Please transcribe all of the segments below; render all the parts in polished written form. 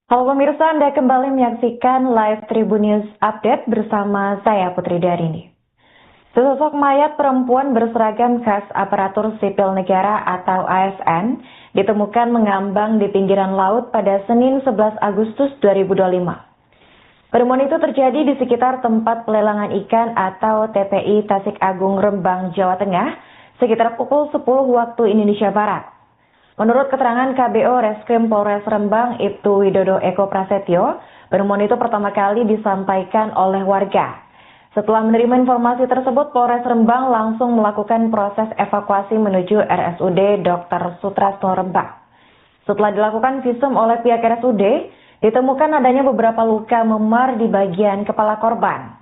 Halo pemirsa, Anda kembali menyaksikan live Tribun News Update bersama saya Putri Darini. Sesosok mayat perempuan berseragam khas aparatur sipil negara atau ASN ditemukan mengambang di pinggiran laut pada Senin 11 Agustus 2025. Penemuan itu terjadi di sekitar tempat pelelangan ikan atau TPI Tasik Agung Rembang, Jawa Tengah, sekitar pukul 10 waktu Indonesia Barat. Menurut keterangan KBO Reskrim Polres Rembang, Ibtu Widodo Eko Prasetyo, penemuan itu pertama kali disampaikan oleh warga. Setelah menerima informasi tersebut, Polres Rembang langsung melakukan proses evakuasi menuju RSUD Dr. Sutrasno Rembang. Setelah dilakukan visum oleh pihak RSUD, ditemukan adanya beberapa luka memar di bagian kepala korban.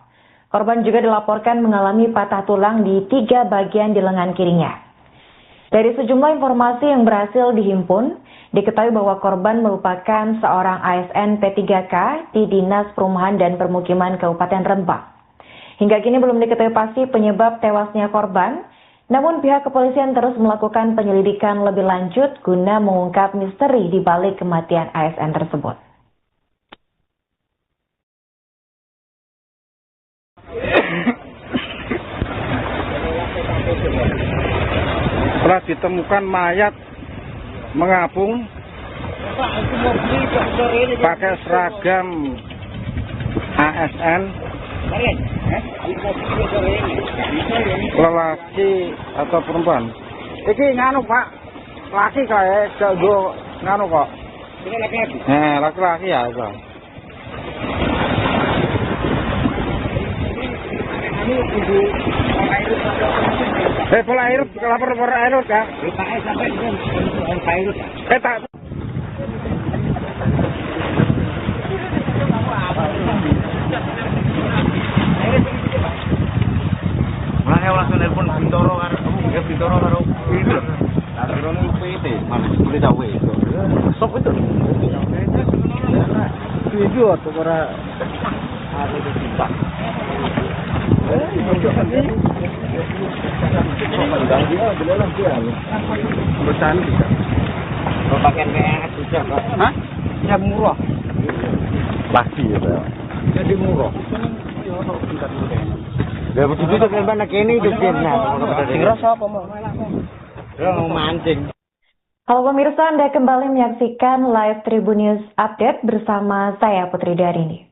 Korban juga dilaporkan mengalami patah tulang di 3 bagian di lengan kirinya. Dari sejumlah informasi yang berhasil dihimpun, diketahui bahwa korban merupakan seorang ASN P3K di Dinas Perumahan dan Permukiman Kabupaten Rembang. Hingga kini belum diketahui pasti penyebab tewasnya korban, namun pihak kepolisian terus melakukan penyelidikan lebih lanjut guna mengungkap misteri di balik kematian ASN tersebut. Setelah ditemukan mayat mengapung pakai seragam ASN, lelaki atau perempuan. Iki nganu Pak, laki kayak jago nganu kok. Ini laki-laki. Laki-laki ya Pak. Pola air, lapor air ya. Sampai air. Tak. Mulane langsung nelpon Bintoro karo Bintoro karo itu. Langsung PT, malah boleh dawe. Sok itu. Itu atau para ada di Pak. Bertahan bisa. Kalau pakaian PNS bisa Pak. Hah? Ya murah. Lagi ya Pak. Jadi murah. Ya begitu tuh kan banyak ini jadinya. Singras apa mau? Ya mau mancing. Halo pemirsa, Anda kembali menyaksikan live Tribun News Update bersama saya Putri Darini.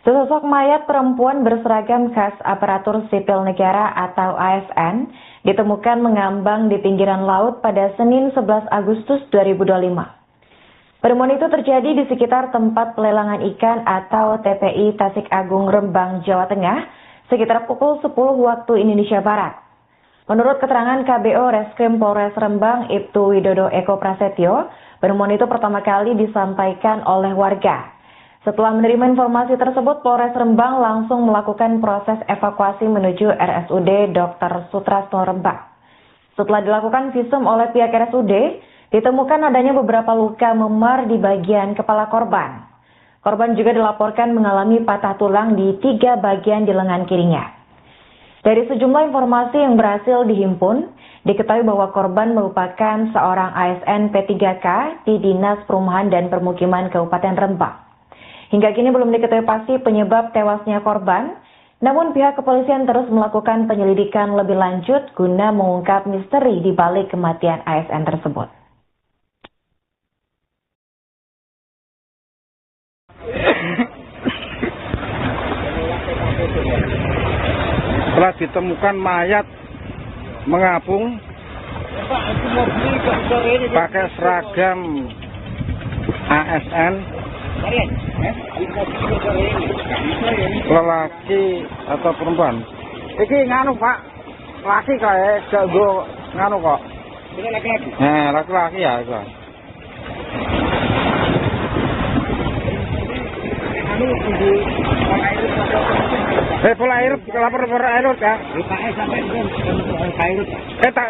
Sesosok mayat perempuan berseragam khas aparatur sipil negara atau ASN ditemukan mengambang di pinggiran laut pada Senin 11 Agustus 2025. Penemuan itu terjadi di sekitar tempat pelelangan ikan atau TPI Tasik Agung Rembang, Jawa Tengah, sekitar pukul 10 waktu Indonesia Barat. Menurut keterangan KBO Reskrim Polres Rembang, Ibtu Widodo Eko Prasetyo, penemuan itu pertama kali disampaikan oleh warga. Setelah menerima informasi tersebut, Polres Rembang langsung melakukan proses evakuasi menuju RSUD Dr. Sutrasno Rembang. Setelah dilakukan visum oleh pihak RSUD, ditemukan adanya beberapa luka memar di bagian kepala korban. Korban juga dilaporkan mengalami patah tulang di 3 bagian di lengan kirinya. Dari sejumlah informasi yang berhasil dihimpun, diketahui bahwa korban merupakan seorang ASN P3K di Dinas Perumahan dan Permukiman Kabupaten Rembang. Hingga kini belum diketahui pasti penyebab tewasnya korban, namun pihak kepolisian terus melakukan penyelidikan lebih lanjut guna mengungkap misteri di balik kematian ASN tersebut. Setelah ditemukan mayat mengapung pakai seragam ASN, lelaki atau perempuan. Iki nganu Pak, laki kayak jago nganu kok. Ini laki-laki. Laki-laki ya Pak. Pola air, lapor air ya. Sampai air. Tak.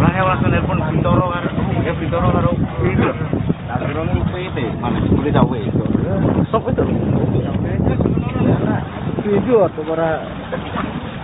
Mulane langsung nelpon Bintoro karo itu. Langsung PT, malah boleh dawe. Sok itu. Itu atau para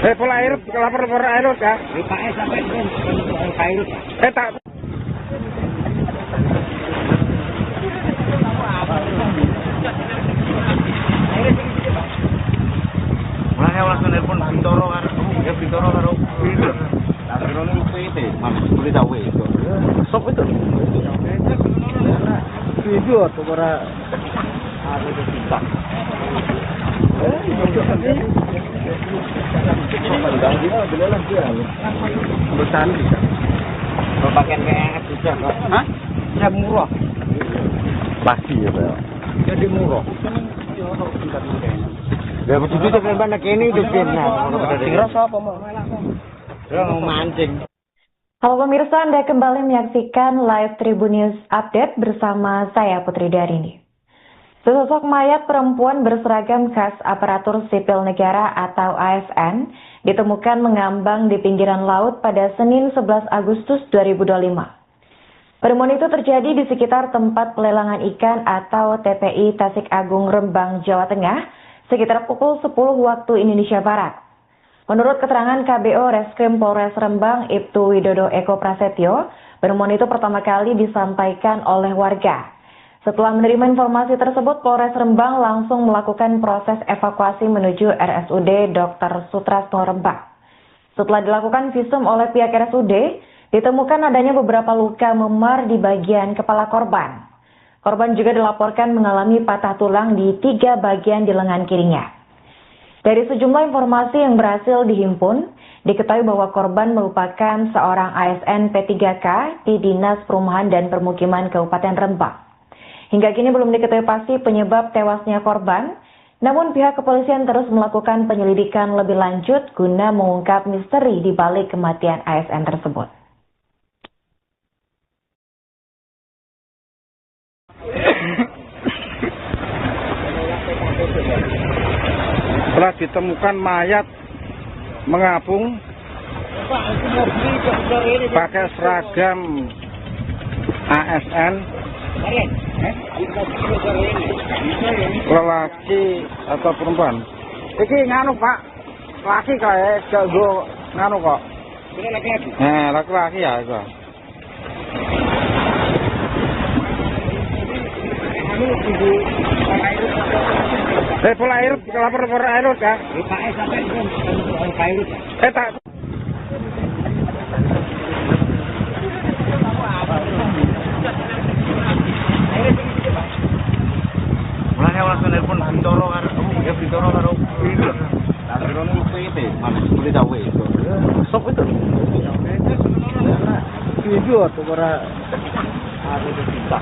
Pola air, lapor air ya. BKS sampai air. Tak. Mulanya langsung telepon Bintoro kan. Ya Bintoro karo. Bintoro ini UPT, malah boleh tahu itu. Sok itu. Itu atau para ada di kita. Besan bisa. Kalau pakai PNS bisa kok. Hah? Ya murah. Pasti ya, Pak. Jadi murah. Ya begitu tuh kan banyak ini udah benar. Kira apa mau? Ya mau mancing. Halo pemirsa, Anda kembali menyaksikan live Tribun News Update bersama saya Putri Darini. Sesosok mayat perempuan berseragam khas aparatur sipil negara atau ASN ditemukan mengambang di pinggiran laut pada Senin 11 Agustus 2025. Penemuan itu terjadi di sekitar tempat pelelangan ikan atau TPI Tasik Agung Rembang, Jawa Tengah, sekitar pukul 10 waktu Indonesia Barat. Menurut keterangan KBO Reskrim Polres Rembang, Ibtu Widodo Eko Prasetyo, penemuan itu pertama kali disampaikan oleh warga. Setelah menerima informasi tersebut, Polres Rembang langsung melakukan proses evakuasi menuju RSUD Dr. Sutrasno Rembang. Setelah dilakukan visum oleh pihak RSUD, ditemukan adanya beberapa luka memar di bagian kepala korban. Korban juga dilaporkan mengalami patah tulang di 3 bagian di lengan kirinya. Dari sejumlah informasi yang berhasil dihimpun, diketahui bahwa korban merupakan seorang ASN P3K di Dinas Perumahan dan Permukiman Kabupaten Rembang. Hingga kini belum diketahui pasti penyebab tewasnya korban, namun pihak kepolisian terus melakukan penyelidikan lebih lanjut guna mengungkap misteri di balik kematian ASN tersebut. Setelah ditemukan mayat mengapung pakai seragam ASN, lelaki atau perempuan? Iki nganu Pak, laki kayak jago nganu kok. Laki-laki? Laki-laki ya itu. Anu Pola air, lapor air kah? PKS sampai air. Tak. Mulanya langsung nelpon Bintoro kan, ya Bintoro karo itu. Bintoro itu PT, mana boleh tahu itu. Sok itu. Itu atau para ada di kita.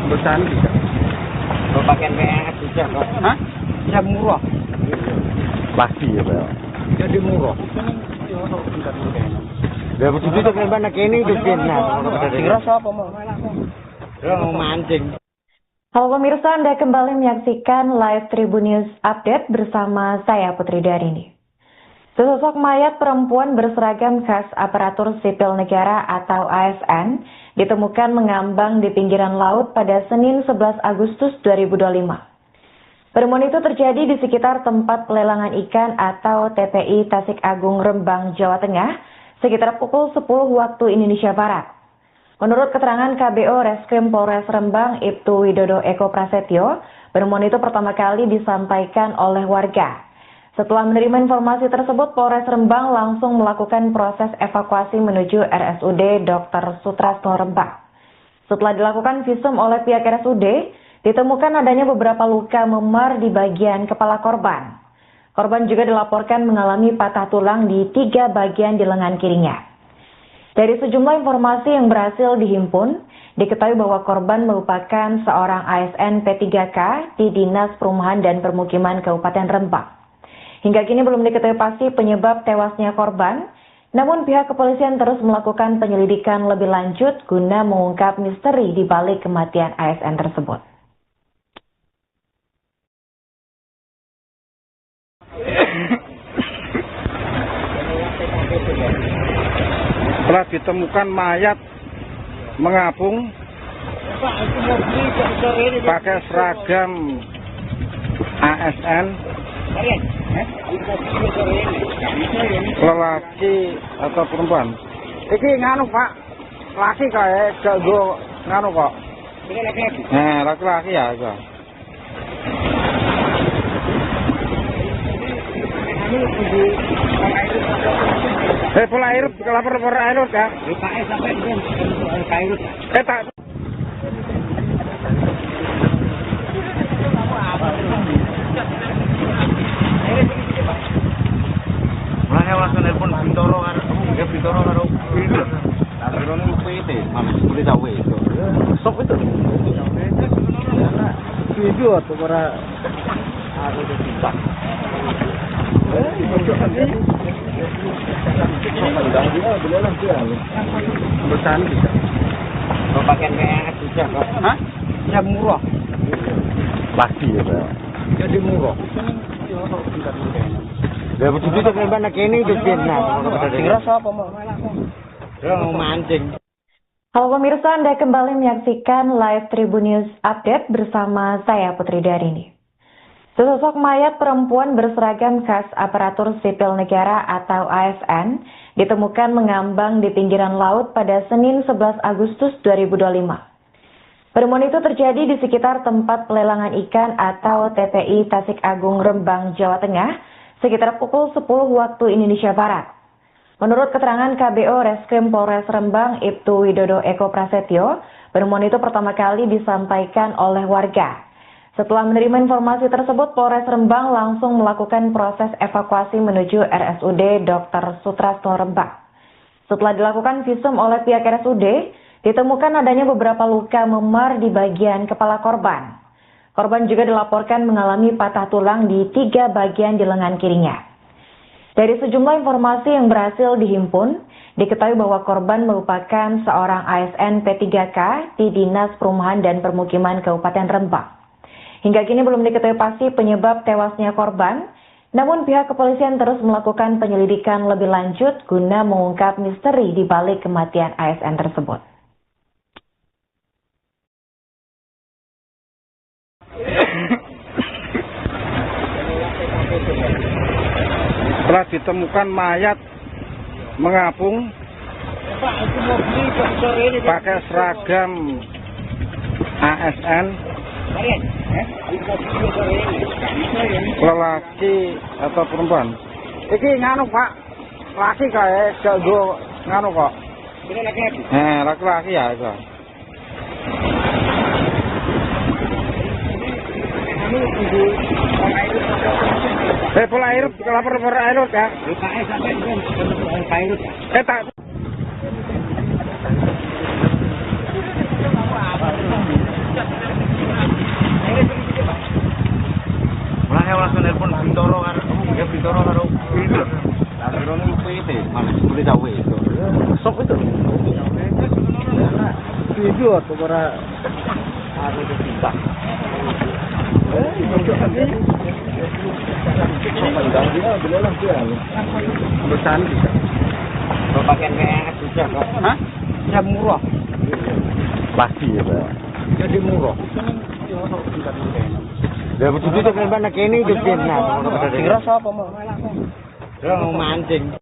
Besan bisa. Kalau pakai PNS bisa kok. Hah? Bisa murah. Pasti ya, Pak. Jadi murah. Ya begitu tuh kan banyak ini udah benar. Ngerasa apa mau? Mau mancing. Halo pemirsa, Anda kembali menyaksikan live Tribun News Update bersama saya Putri Darini. Sesosok mayat perempuan berseragam khas aparatur sipil negara atau ASN ditemukan mengambang di pinggiran laut pada Senin 11 Agustus 2025. Penemuan itu terjadi di sekitar tempat pelelangan ikan atau TPI Tasik Agung Rembang, Jawa Tengah, sekitar pukul 10 waktu Indonesia Barat. Menurut keterangan KBO Reskrim Polres Rembang, Ibtu Widodo Eko Prasetyo, penemuan itu pertama kali disampaikan oleh warga. Setelah menerima informasi tersebut, Polres Rembang langsung melakukan proses evakuasi menuju RSUD Dr. Sutrasno Rembang. Setelah dilakukan visum oleh pihak RSUD, ditemukan adanya beberapa luka memar di bagian kepala korban. Korban juga dilaporkan mengalami patah tulang di 3 bagian di lengan kirinya. Dari sejumlah informasi yang berhasil dihimpun, diketahui bahwa korban merupakan seorang ASN P3K di Dinas Perumahan dan Permukiman Kabupaten Rembang. Hingga kini belum diketahui pasti penyebab tewasnya korban, namun pihak kepolisian terus melakukan penyelidikan lebih lanjut guna mengungkap misteri di balik kematian ASN tersebut. Setelah ditemukan mayat mengapung pakai seragam ASN, lelaki atau perempuan? Iki nganu Pak, laki kayak gak go nganu kok. Nah, laki-laki ya itu. Pola air, lapor air kah? PKS sampai air. Tak. Mulanya langsung nelpon Bintoro kan, ya Bintoro karo itu. Bintoro itu PT, mana boleh tahu itu. Sok itu. Itu atau para ada di kita. Besan bisa. Kalau pakai PNS bisa kok. Hah? Bisa murah. Pasti ya, Pak. Jadi murah. Ya begitu tuh kan banyak ini udah benar. Ngerasa apa mau? Mau mancing. Halo pemirsa, Anda kembali menyaksikan live Tribun News Update bersama saya Putri Darini. Sesosok mayat perempuan berseragam khas aparatur sipil negara atau ASN ditemukan mengambang di pinggiran laut pada Senin 11 Agustus 2025. Penemuan itu terjadi di sekitar tempat pelelangan ikan atau TPI Tasik Agung Rembang, Jawa Tengah, sekitar pukul 10 waktu Indonesia Barat. Menurut keterangan KBO Reskrim Polres Rembang, Ibtu Widodo Eko Prasetyo, penemuan itu pertama kali disampaikan oleh warga. Setelah menerima informasi tersebut, Polres Rembang langsung melakukan proses evakuasi menuju RSUD Dr. Sutrasno Rembang. Setelah dilakukan visum oleh pihak RSUD, ditemukan adanya beberapa luka memar di bagian kepala korban. Korban juga dilaporkan mengalami patah tulang di 3 bagian di lengan kirinya. Dari sejumlah informasi yang berhasil dihimpun, diketahui bahwa korban merupakan seorang ASN P3K di Dinas Perumahan dan Permukiman Kabupaten Rembang. Hingga kini belum diketahui pasti penyebab tewasnya korban, namun pihak kepolisian terus melakukan penyelidikan lebih lanjut guna mengungkap misteri di balik kematian ASN tersebut. Setelah ditemukan mayat mengapung pakai seragam ASN, lelaki atau perempuan? Iki nganu Pak, laki kayak jago nganu kok. Laki-laki ya itu. Pola air, lapor air ya. Tak. Langsung nelpon Bintoro kan, ya Bintoro karo itu. Bintoro itu itu, mana boleh tahu itu. Sok itu. Itu atau para ada di kita. Besan bisa. Kalau pakai PNS bisa kok. Hah? Ya murah. Pasti ya, Pak. Jadi murah. Ya begitu tuh kan banyak ini di Vietnam. Kira siapa mau? Mau mancing.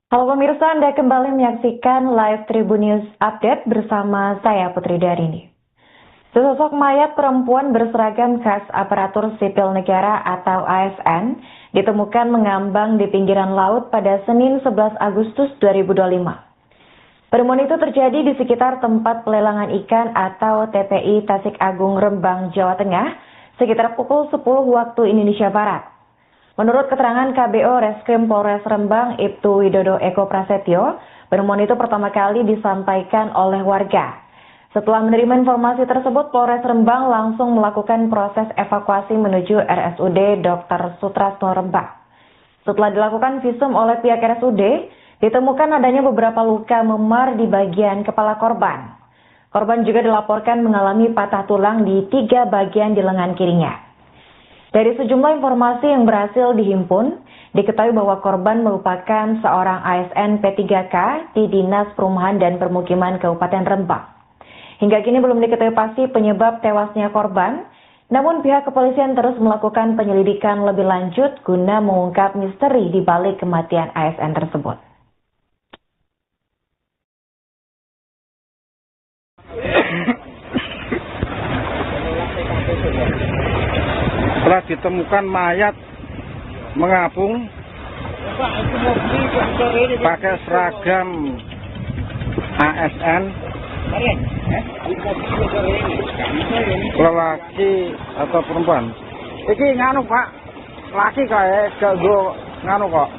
Halo pemirsa, Anda kembali menyaksikan live Tribun News Update bersama saya Putri Darini. Sesosok mayat perempuan berseragam khas aparatur sipil negara atau ASN ditemukan mengambang di pinggiran laut pada Senin 11 Agustus 2025. Penemuan itu terjadi di sekitar tempat pelelangan ikan atau TPI Tasik Agung Rembang, Jawa Tengah, sekitar pukul 10 waktu Indonesia Barat. Menurut keterangan KBO Reskrim Polres Rembang, Ibtu Widodo Eko Prasetyo, penemuan itu pertama kali disampaikan oleh warga. Setelah menerima informasi tersebut, Polres Rembang langsung melakukan proses evakuasi menuju RSUD Dr. Sutrasno Rembang. Setelah dilakukan visum oleh pihak RSUD, ditemukan adanya beberapa luka memar di bagian kepala korban. Korban juga dilaporkan mengalami patah tulang di 3 bagian di lengan kirinya. Dari sejumlah informasi yang berhasil dihimpun, diketahui bahwa korban merupakan seorang ASN P3K di Dinas Perumahan dan Permukiman Kabupaten Rembang. Hingga kini belum diketahui pasti penyebab tewasnya korban, namun pihak kepolisian terus melakukan penyelidikan lebih lanjut guna mengungkap misteri di balik kematian ASN tersebut. Setelah ditemukan mayat mengapung pakai seragam ASN, lelaki atau perempuan? Iki nganu Pak, laki kayak jago nganu kok.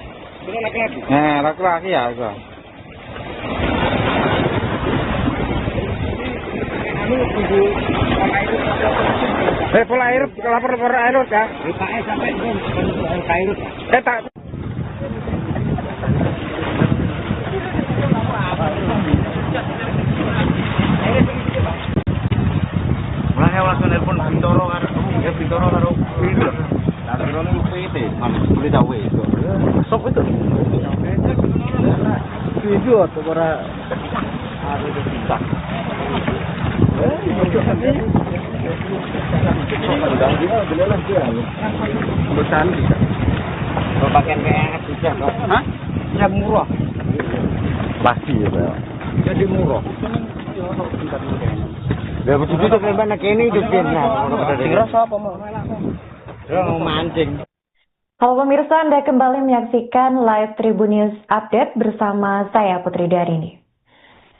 Laki-laki ya itu. Pola air, lapor air ya. Tak. Langsung nelpon Bintoro kan, ya Bintoro karo itu. Bintoro itu, mana boleh tahu itu. Sok itu. Itu atau para ada di kita. Besan bisa. Kalau pakai PNS bisa kok. Hah? Ya murah. Pasti ya, Pak. Jadi murah. Ya begitu tuh kan banyak ini di Vietnam. Kira siapa mau? Mau mancing. Halo pemirsa, Anda kembali menyaksikan live Tribun News Update bersama saya Putri Darini.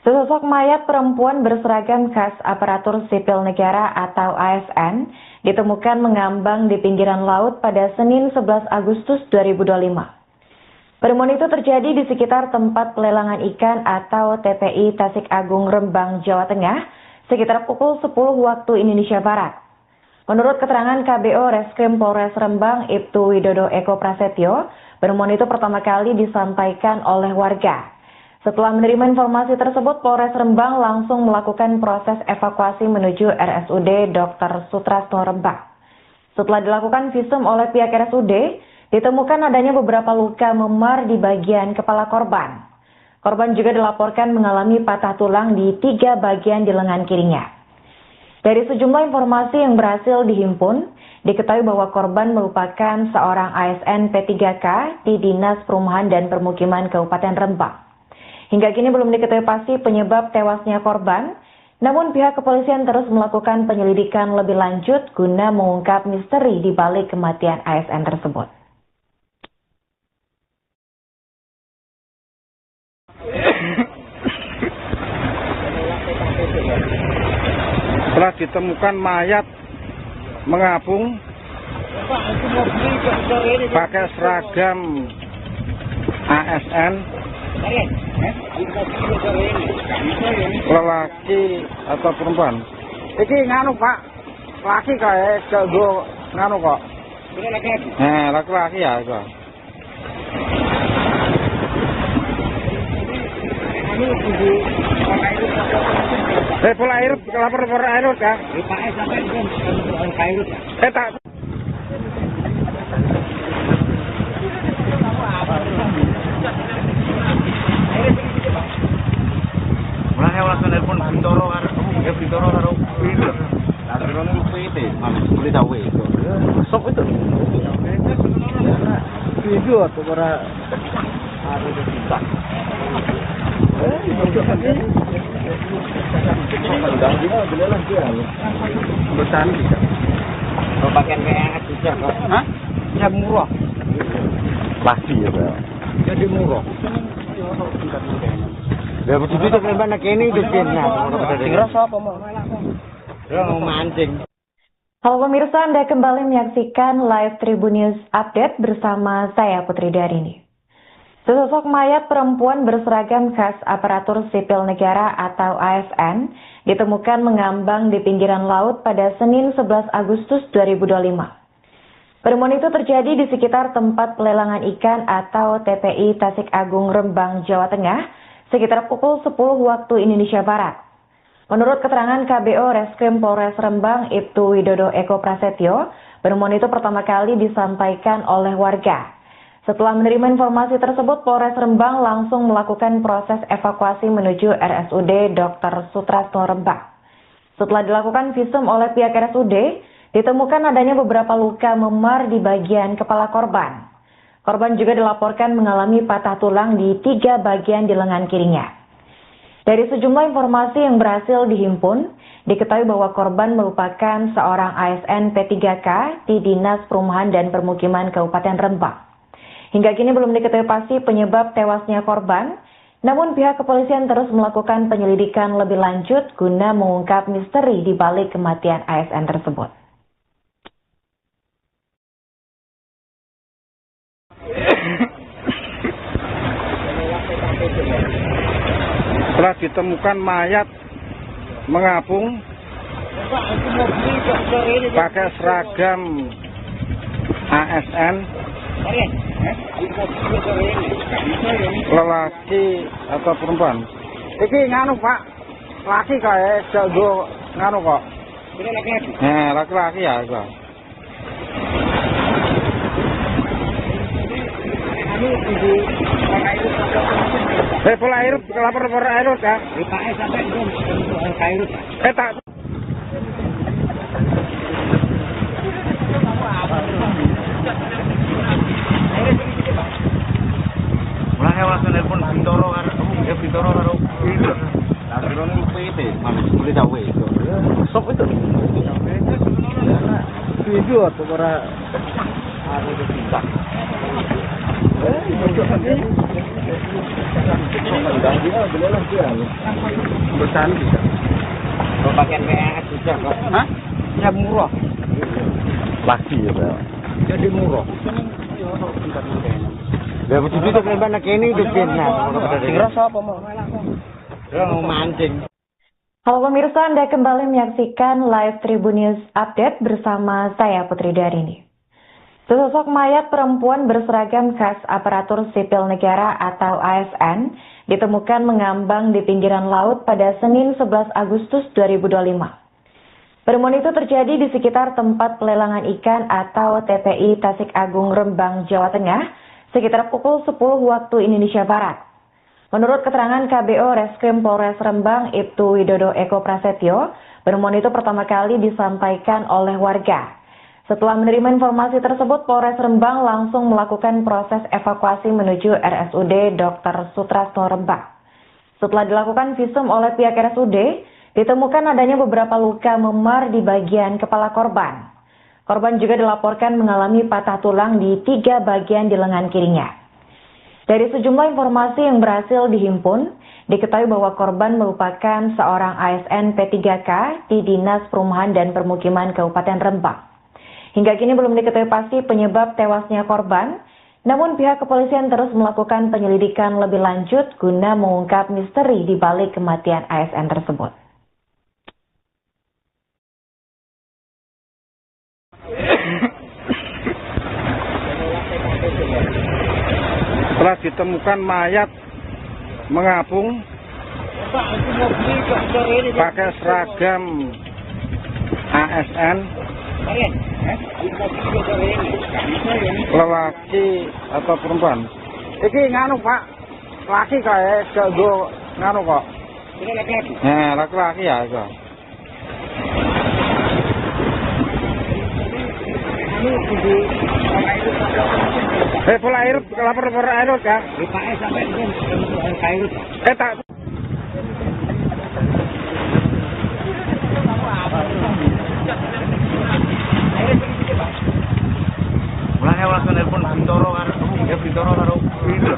Sesosok mayat perempuan berseragam khas aparatur sipil negara atau ASN ditemukan mengambang di pinggiran laut pada Senin 11 Agustus 2025. Penemuan itu terjadi di sekitar tempat pelelangan ikan atau TPI Tasik Agung Rembang, Jawa Tengah, sekitar pukul 10 waktu Indonesia Barat. Menurut keterangan KBO Reskrim Polres Rembang, Ibtu Widodo Eko Prasetyo, penemuan itu pertama kali disampaikan oleh warga. Setelah menerima informasi tersebut, Polres Rembang langsung melakukan proses evakuasi menuju RSUD Dr. Sutrasno Rembang. Setelah dilakukan visum oleh pihak RSUD, ditemukan adanya beberapa luka memar di bagian kepala korban. Korban juga dilaporkan mengalami patah tulang di 3 bagian di lengan kirinya. Dari sejumlah informasi yang berhasil dihimpun, diketahui bahwa korban merupakan seorang ASN P3K di Dinas Perumahan dan Permukiman Kabupaten Rembang. Hingga kini belum diketahui pasti penyebab tewasnya korban, namun pihak kepolisian terus melakukan penyelidikan lebih lanjut guna mengungkap misteri di balik kematian ASN tersebut. Setelah ditemukan mayat mengapung pakai seragam ASN, lelaki atau perempuan? Iki nganu Pak, laki kayak jago nganu kok. Laki-laki ya itu. Pola air, lapor air ya. Tak. Mulai langsung telepon Bintoro karo itu. Akhirnya itu boleh tahu itu. Sok itu. Video atau para ada kita. Besan bisa. Kalau pakai PNS bisa kok. Hah? Ya murah. Pasti ya, Pak. Jadi murah. Ya begitu tuh kan anak ini udah kena. Ngerasa apa mau? Ya mau mancing. Halo pemirsa, Anda kembali menyaksikan live Tribun News Update bersama saya Putri Darini. Sesosok mayat perempuan berseragam khas aparatur sipil negara atau ASN ditemukan mengambang di pinggiran laut pada Senin 11 Agustus 2025. Penemuan itu terjadi di sekitar tempat pelelangan ikan atau TPI Tasik Agung Rembang, Jawa Tengah, sekitar pukul 10 waktu Indonesia Barat. Menurut keterangan KBO Reskrim Polres Rembang, Ibtu Widodo Eko Prasetyo, penemuan itu pertama kali disampaikan oleh warga. Setelah menerima informasi tersebut, Polres Rembang langsung melakukan proses evakuasi menuju RSUD Dr. Sutrasno Rembang. Setelah dilakukan visum oleh pihak RSUD, ditemukan adanya beberapa luka memar di bagian kepala korban. Korban juga dilaporkan mengalami patah tulang di 3 bagian di lengan kirinya. Dari sejumlah informasi yang berhasil dihimpun, diketahui bahwa korban merupakan seorang ASN P3K di Dinas Perumahan dan Permukiman Kabupaten Rembang. Hingga kini belum diketahui pasti penyebab tewasnya korban, namun pihak kepolisian terus melakukan penyelidikan lebih lanjut guna mengungkap misteri di balik kematian ASN tersebut. Setelah ditemukan mayat mengapung pakai seragam ASN, lelaki atau perempuan? Iki nganu Pak, laki kayak jago nganu kok. Laki-laki ya itu. Pola air, lapor air ya. Tak. Mulai langsung telepon Bintoro karo itu. Akhirnya itu boleh tahu itu. Sok itu. Video atau para ada kita. Besan bisa. Kalau pakai PNS bisa kok. Hah? Ya murah. Pasti ya, Pak. Jadi murah. Ya begitu tuh kan anak ini udah kena. Ngerasa apa mau? Ya mau mancing. Halo pemirsa, Anda kembali menyaksikan live Tribun News Update bersama saya Putri Darini. Sesosok mayat perempuan berseragam khas aparatur sipil negara atau ASN ditemukan mengambang di pinggiran laut pada Senin 11 Agustus 2025. Penemuan itu terjadi di sekitar tempat pelelangan ikan atau TPI Tasik Agung Rembang, Jawa Tengah, sekitar pukul 10 waktu Indonesia Barat. Menurut keterangan KBO Reskrim Polres Rembang, Ibtu Widodo Eko Prasetyo, penemuan itu pertama kali disampaikan oleh warga. Setelah menerima informasi tersebut, Polres Rembang langsung melakukan proses evakuasi menuju RSUD Dr. Sutrasno Rembang. Setelah dilakukan visum oleh pihak RSUD, ditemukan adanya beberapa luka memar di bagian kepala korban. Korban juga dilaporkan mengalami patah tulang di 3 bagian di lengan kirinya. Dari sejumlah informasi yang berhasil dihimpun, diketahui bahwa korban merupakan seorang ASN P3K di Dinas Perumahan dan Permukiman Kabupaten Rembang. Hingga kini belum diketahui pasti penyebab tewasnya korban, namun pihak kepolisian terus melakukan penyelidikan lebih lanjut guna mengungkap misteri di balik kematian ASN tersebut. Setelah ditemukan mayat mengapung pakai seragam ASN, lelaki atau perempuan? Iki nganu Pak, laki kayak gak go nganu kok. Ini laki-laki. Nah, laki-laki ya itu. Pola air, lapor air ya? Pak sampai ini air. Tak. Mulanya langsung nelpon Bintoro karo ya Bintoro karo itu.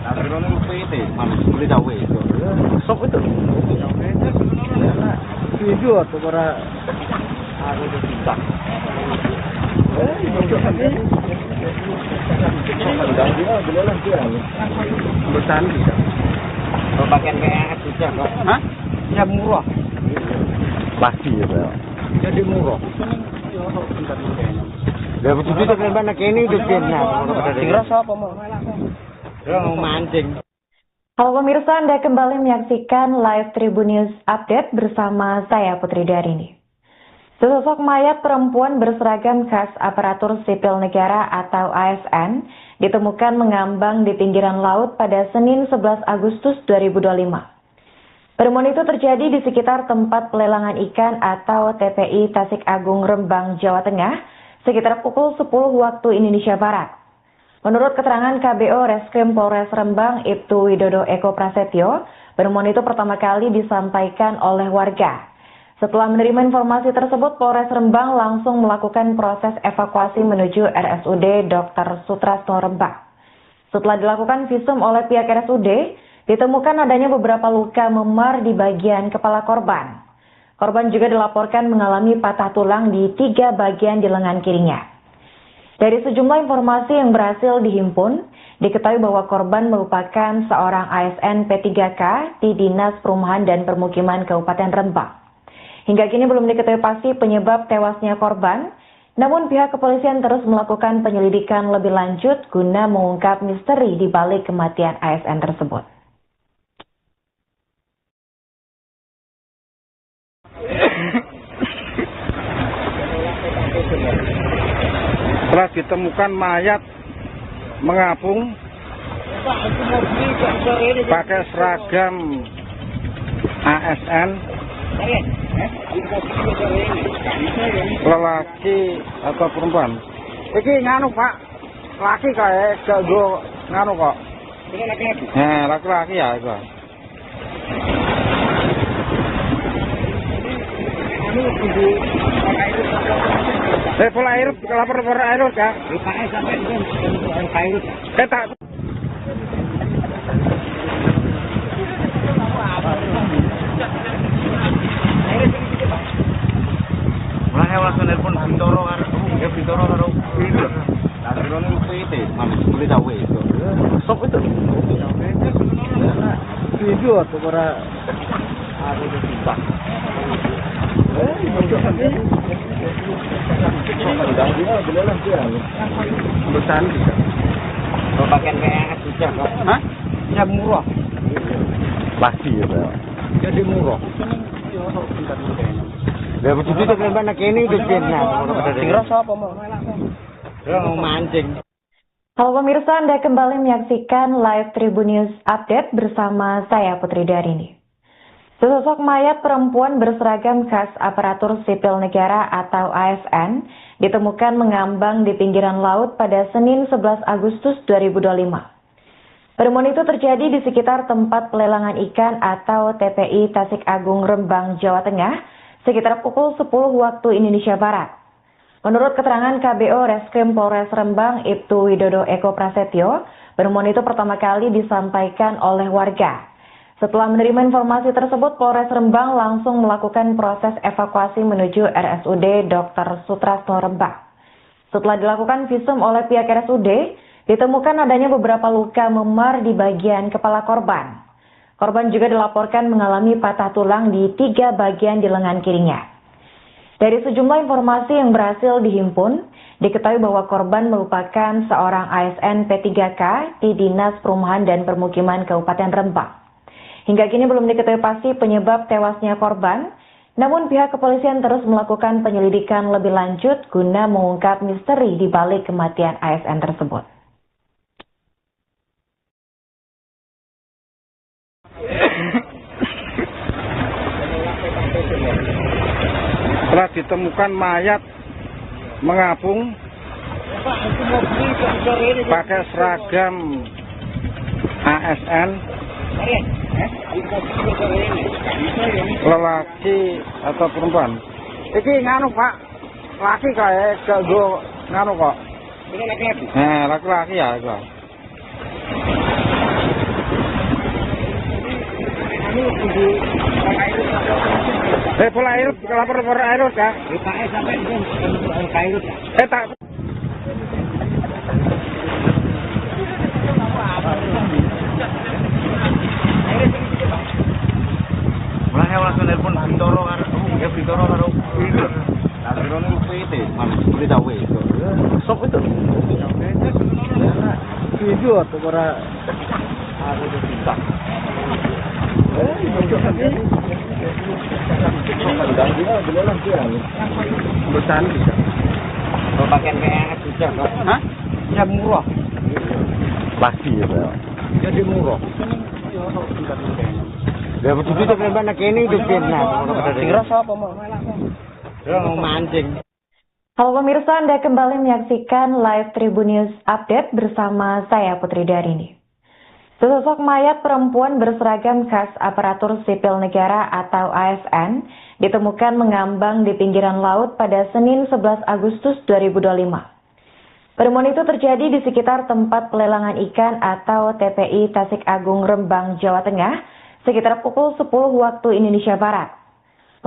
Lah terus PT, malah beli dawe itu. Sok itu. Video atau para ada di kita. Besan bisa. Pakaian PNS juga kok. Hah? Ya murah. Pasti ya, Pak. Jadi murah. Lah begitu tuh kan ini itu nah. Rasa apa mau? Mau mancing. Halo pemirsa, Anda kembali menyaksikan live Tribun News Update bersama saya Putri Darini. Sesosok mayat perempuan berseragam khas aparatur sipil negara atau ASN ditemukan mengambang di pinggiran laut pada Senin 11 Agustus 2025. Penemuan itu terjadi di sekitar tempat pelelangan ikan atau TPI Tasik Agung Rembang, Jawa Tengah, sekitar pukul 10 waktu Indonesia Barat. Menurut keterangan KBO Reskrim Polres Rembang, Ibtu Widodo Eko Prasetyo, penemuan itu pertama kali disampaikan oleh warga. Setelah menerima informasi tersebut, Polres Rembang langsung melakukan proses evakuasi menuju RSUD Dr. Sutrasno Rembang. Setelah dilakukan visum oleh pihak RSUD, ditemukan adanya beberapa luka memar di bagian kepala korban. Korban juga dilaporkan mengalami patah tulang di 3 bagian di lengan kirinya. Dari sejumlah informasi yang berhasil dihimpun, diketahui bahwa korban merupakan seorang ASN P3K di Dinas Perumahan dan Permukiman Kabupaten Rembang. Hingga kini belum diketahui pasti penyebab tewasnya korban, namun pihak kepolisian terus melakukan penyelidikan lebih lanjut guna mengungkap misteri di balik kematian ASN tersebut. Setelah ditemukan mayat mengapung pakai seragam ASN, lelaki atau perempuan? Iki nganu Pak, laki kayak gak go nganu kok. Ini laki-laki. Nah, laki-laki ya itu. Pola air, lapor air ya? Pak sampai ini air. Tak. Mulanya langsung nelpon Bintoro karo ya Bintoro karo itu. Lah terus PT, malah beli dawe itu. Sok itu. Video atau para ada di kita. Besan bisa. Pakaian PNS juga kok. Hah? Ya murah. Pasti ya, Pak. Jadi murah. Lah begitu tuh kan ini itu nah. Rasa apa mau? Mau mancing. Halo pemirsa, Anda kembali menyaksikan live Tribun News Update bersama saya Putri Darini. Sesosok mayat perempuan berseragam khas aparatur sipil negara atau ASN ditemukan mengambang di pinggiran laut pada Senin 11 Agustus 2025. Pertemuan itu terjadi di sekitar tempat pelelangan ikan atau TPI Tasik Agung Rembang, Jawa Tengah, sekitar pukul 10 waktu Indonesia Barat. Menurut keterangan KBO Reskrim Polres Rembang, Ibtu Widodo Eko Prasetyo, pertemuan itu pertama kali disampaikan oleh warga. Setelah menerima informasi tersebut, Polres Rembang langsung melakukan proses evakuasi menuju RSUD Dr. Sutrasno Rembang. Setelah dilakukan visum oleh pihak RSUD, ditemukan adanya beberapa luka memar di bagian kepala korban. Korban juga dilaporkan mengalami patah tulang di 3 bagian di lengan kirinya. Dari sejumlah informasi yang berhasil dihimpun, diketahui bahwa korban merupakan seorang ASN P3K di Dinas Perumahan dan Permukiman Kabupaten Rembang. Hingga kini belum diketahui pasti penyebab tewasnya korban, namun pihak kepolisian terus melakukan penyelidikan lebih lanjut guna mengungkap misteri di balik kematian ASN tersebut. Telah ditemukan mayat mengapung pakai seragam ASN, lelaki atau perempuan. Iki nganu Pak, laki kayak go nganu kok. Ini laki-laki. Nah, laki-laki ya itu. Pola air, lapor air kah? Sampai air tak. Mulanya langsung telepon Bintoro karo, ya Bintoro karo. Lah drone itu boleh tahu itu. Sok itu. Video atau para ada di kita. Besan bisa. Kalau pakaian PNS bisa kok. Hah? Ya murah. Pasti ya, Pak. Jadi murah. Ya begitu tuh kan ini itu nah. Kira apa mau? Ya mau mancing. Halo pemirsa, Anda kembali menyaksikan live Tribun News Update bersama saya Putri Darini. Sesosok mayat perempuan berseragam khas aparatur sipil negara atau ASN ditemukan mengambang di pinggiran laut pada Senin 11 Agustus 2025. Pertemuan itu terjadi di sekitar tempat pelelangan ikan atau TPI Tasik Agung Rembang, Jawa Tengah, sekitar pukul 10 waktu Indonesia Barat.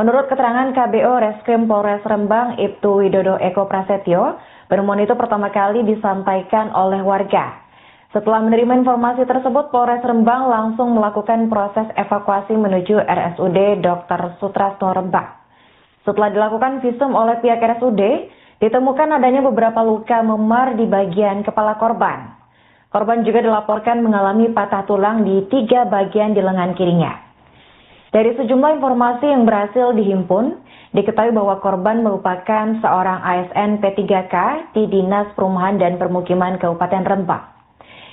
Menurut keterangan KBO Reskrim Polres Rembang, Ibtu Widodo Eko Prasetyo, pertemuan itu pertama kali disampaikan oleh warga. Setelah menerima informasi tersebut, Polres Rembang langsung melakukan proses evakuasi menuju RSUD Dr. Sutrasno Rembang. Setelah dilakukan visum oleh pihak RSUD, ditemukan adanya beberapa luka memar di bagian kepala korban. Korban juga dilaporkan mengalami patah tulang di 3 bagian di lengan kirinya. Dari sejumlah informasi yang berhasil dihimpun, diketahui bahwa korban merupakan seorang ASN P3K di Dinas Perumahan dan Permukiman Kabupaten Rembang.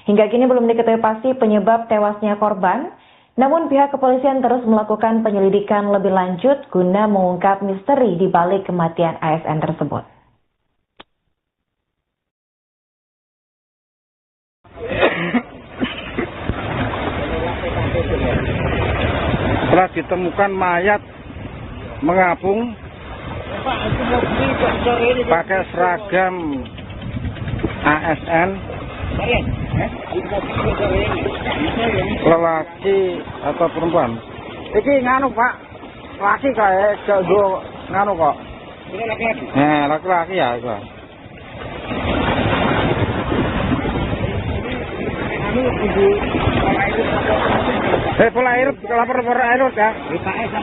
Hingga kini belum diketahui pasti penyebab tewasnya korban, namun pihak kepolisian terus melakukan penyelidikan lebih lanjut guna mengungkap misteri di balik kematian ASN tersebut. Telah ditemukan mayat mengapung pakai seragam ASN, lelaki atau perempuan. Iki nganu Pak, laki kayak go nganu kok. Ini laki-laki. Nah, laki-laki ya itu. Pola air, lapor air kah? Sampai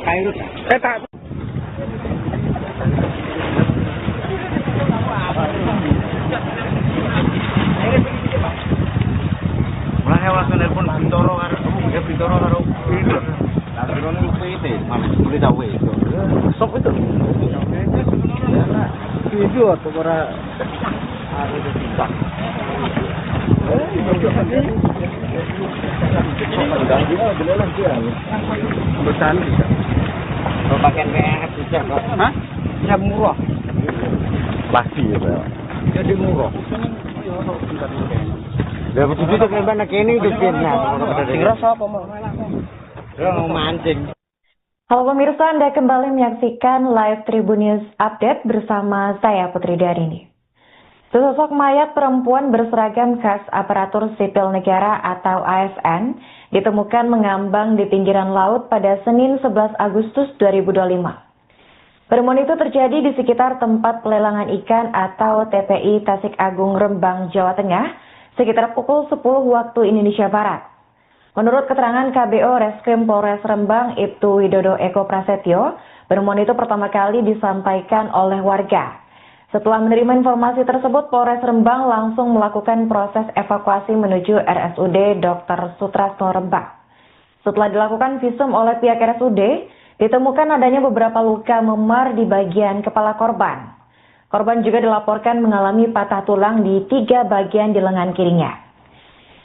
air tak. Mulanya langsung telepon Bintoro karo, ya Bintoro karo. Lah drone itu boleh tahu itu. Sok itu. Video atau para ada di kita. Besan bisa. Kalau pakaian PNS bisa kok. Hah? Ya murah. Pasti ya, Pak. Jadi murah. Lah begitu tuh kan kene itu kena. Kira sapa mau? Mau mancing. Halo pemirsa, Anda kembali menyaksikan live Tribun News Update bersama saya Putri Darini. Sesosok mayat perempuan berseragam khas aparatur sipil negara atau ASN ditemukan mengambang di pinggiran laut pada Senin 11 Agustus 2025. Penemuan itu terjadi di sekitar tempat pelelangan ikan atau TPI Tasik Agung Rembang, Jawa Tengah, sekitar pukul 10 waktu Indonesia Barat. Menurut keterangan KBO Reskrim Polres Rembang, Ibtu Widodo Eko Prasetyo, penemuan itu pertama kali disampaikan oleh warga. Setelah menerima informasi tersebut, Polres Rembang langsung melakukan proses evakuasi menuju RSUD Dr. Sutrasno Rembang. Setelah dilakukan visum oleh pihak RSUD, ditemukan adanya beberapa luka memar di bagian kepala korban. Korban juga dilaporkan mengalami patah tulang di 3 bagian di lengan kirinya.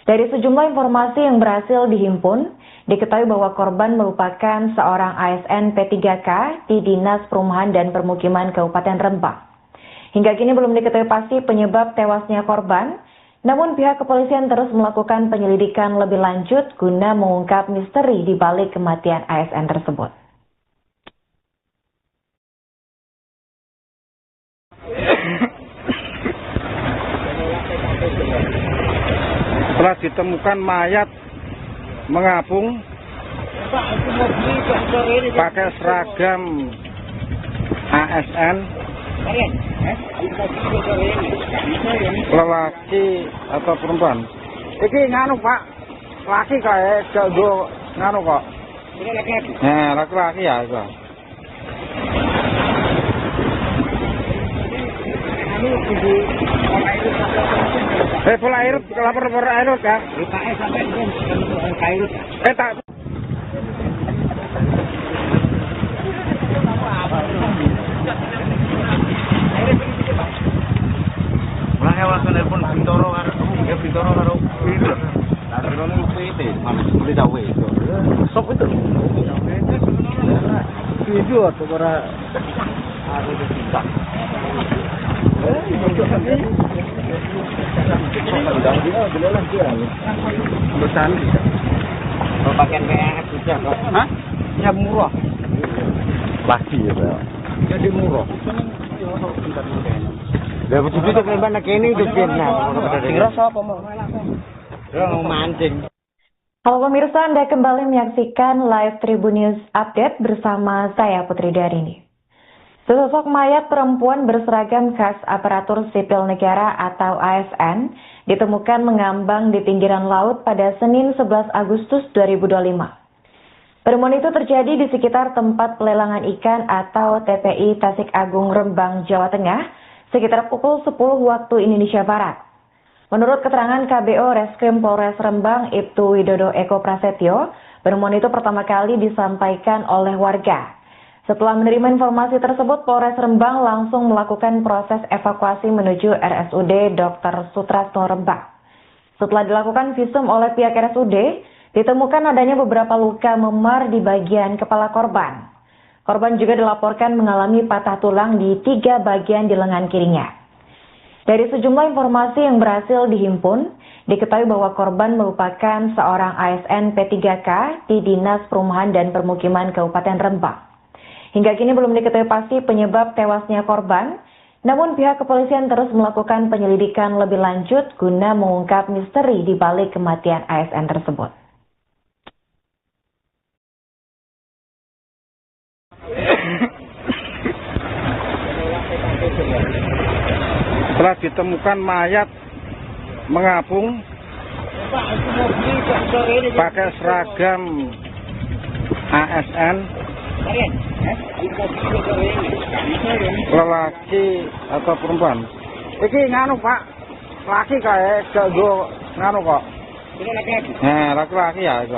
Dari sejumlah informasi yang berhasil dihimpun, diketahui bahwa korban merupakan seorang ASN P3K di Dinas Perumahan dan Permukiman Kabupaten Rembang. Hingga kini belum diketahui pasti penyebab tewasnya korban, namun pihak kepolisian terus melakukan penyelidikan lebih lanjut guna mengungkap misteri di balik kematian ASN tersebut. Setelah ditemukan mayat mengapung pakai seragam ASN, lelaki atau perempuan. Iki nganu Pak, laki kayak jago nganu kok. Ini laki-laki. Nah, laki-laki ya itu. Pola air, lapor air kan? PKS sampai air. Tak. Lah hewan telepon Bintoro karo ya Bintoro karo itu. Lah terus itu mana boleh tahu itu. Sok itu. Video atau para ada di kita. Besan bisa. Kalau pakaian PNS sudah kok. Hah? Ya murah. Pasti ya, Pak. Jadi murah. Lah begitu tuh kan kene itu kena. Kira sapa mau? Mau mancing. Halo pemirsa, Anda kembali menyaksikan live Tribun News Update bersama saya Putri Darini. Sesosok mayat perempuan berseragam khas aparatur sipil negara atau ASN ditemukan mengambang di pinggiran laut pada Senin 11 Agustus 2025. Penemuan itu terjadi di sekitar tempat pelelangan ikan atau TPI Tasik Agung Rembang, Jawa Tengah, sekitar pukul 10 waktu Indonesia Barat. Menurut keterangan KBO Reskrim Polres Rembang, Ibtu Widodo Eko Prasetyo, penemuan itu pertama kali disampaikan oleh warga. Setelah menerima informasi tersebut, Polres Rembang langsung melakukan proses evakuasi menuju RSUD Dr. Sutrasno Rembang. Setelah dilakukan visum oleh pihak RSUD, ditemukan adanya beberapa luka memar di bagian kepala korban. Korban juga dilaporkan mengalami patah tulang di 3 bagian di lengan kirinya. Dari sejumlah informasi yang berhasil dihimpun, diketahui bahwa korban merupakan seorang ASN P3K di Dinas Perumahan dan Permukiman Kabupaten Rembang. Hingga kini belum diketahui pasti penyebab tewasnya korban, namun pihak kepolisian terus melakukan penyelidikan lebih lanjut guna mengungkap misteri di balik kematian ASN tersebut. Setelah ditemukan mayat mengapung pakai seragam ASN, lelaki atau perempuan. Iki nganu Pak, laki kayak jago nganu kok. Ini laki-laki. Nah, laki-laki ya itu.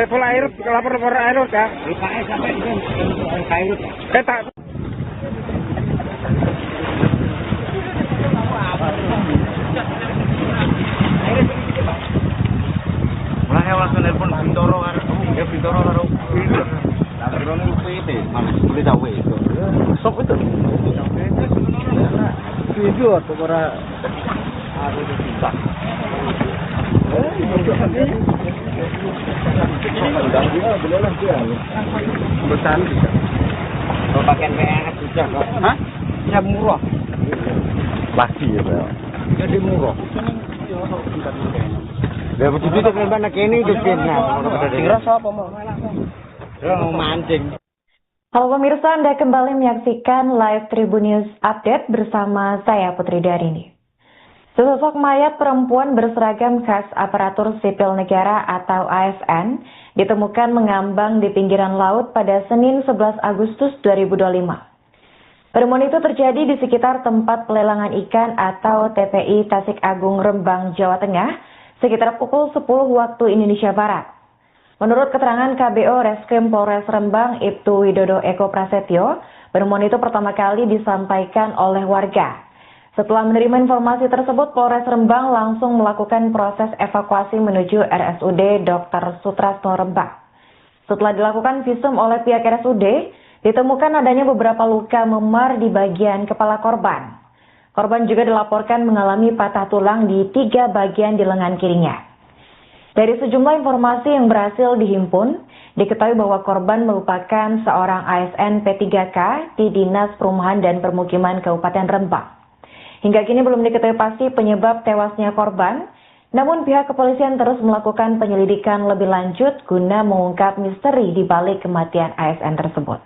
Pola air, lapor air kan? PKS sampai air. Tak. Lah hewan telepon Bintoro karo ya Bintoro karo itu. Lah Akhirnya PT, mana boleh tahu itu. Sok itu. Video atau para ada di kita. Besan bisa. Kalau pakai PNS sudah kok. Hah? Ya murah. Pasti ya, Pak. Jadi murah. Ya begitu tuh kan anak ini tuh nah. Kira siapa mau? Mau mancing. Halo pemirsa, Anda kembali menyaksikan live Tribun News Update bersama saya Putri Darini. Sesosok mayat perempuan berseragam khas aparatur sipil negara atau ASN ditemukan mengambang di pinggiran laut pada Senin 11 Agustus 2025. Penemuan itu terjadi di sekitar tempat pelelangan ikan atau TPI Tasik Agung Rembang, Jawa Tengah, sekitar pukul 10 waktu Indonesia Barat. Menurut keterangan KBO Reskrim Polres Rembang, Ibtu Widodo Eko Prasetyo, penemuan itu pertama kali disampaikan oleh warga. Setelah menerima informasi tersebut, Polres Rembang langsung melakukan proses evakuasi menuju RSUD Dr. Sutrasno Rembang. Setelah dilakukan visum oleh pihak RSUD, ditemukan adanya beberapa luka memar di bagian kepala korban. Korban juga dilaporkan mengalami patah tulang di 3 bagian di lengan kirinya. Dari sejumlah informasi yang berhasil dihimpun, diketahui bahwa korban merupakan seorang ASN P3K di Dinas Perumahan dan Permukiman Kabupaten Rembang. Hingga kini belum diketahui pasti penyebab tewasnya korban, namun pihak kepolisian terus melakukan penyelidikan lebih lanjut guna mengungkap misteri di balik kematian ASN tersebut.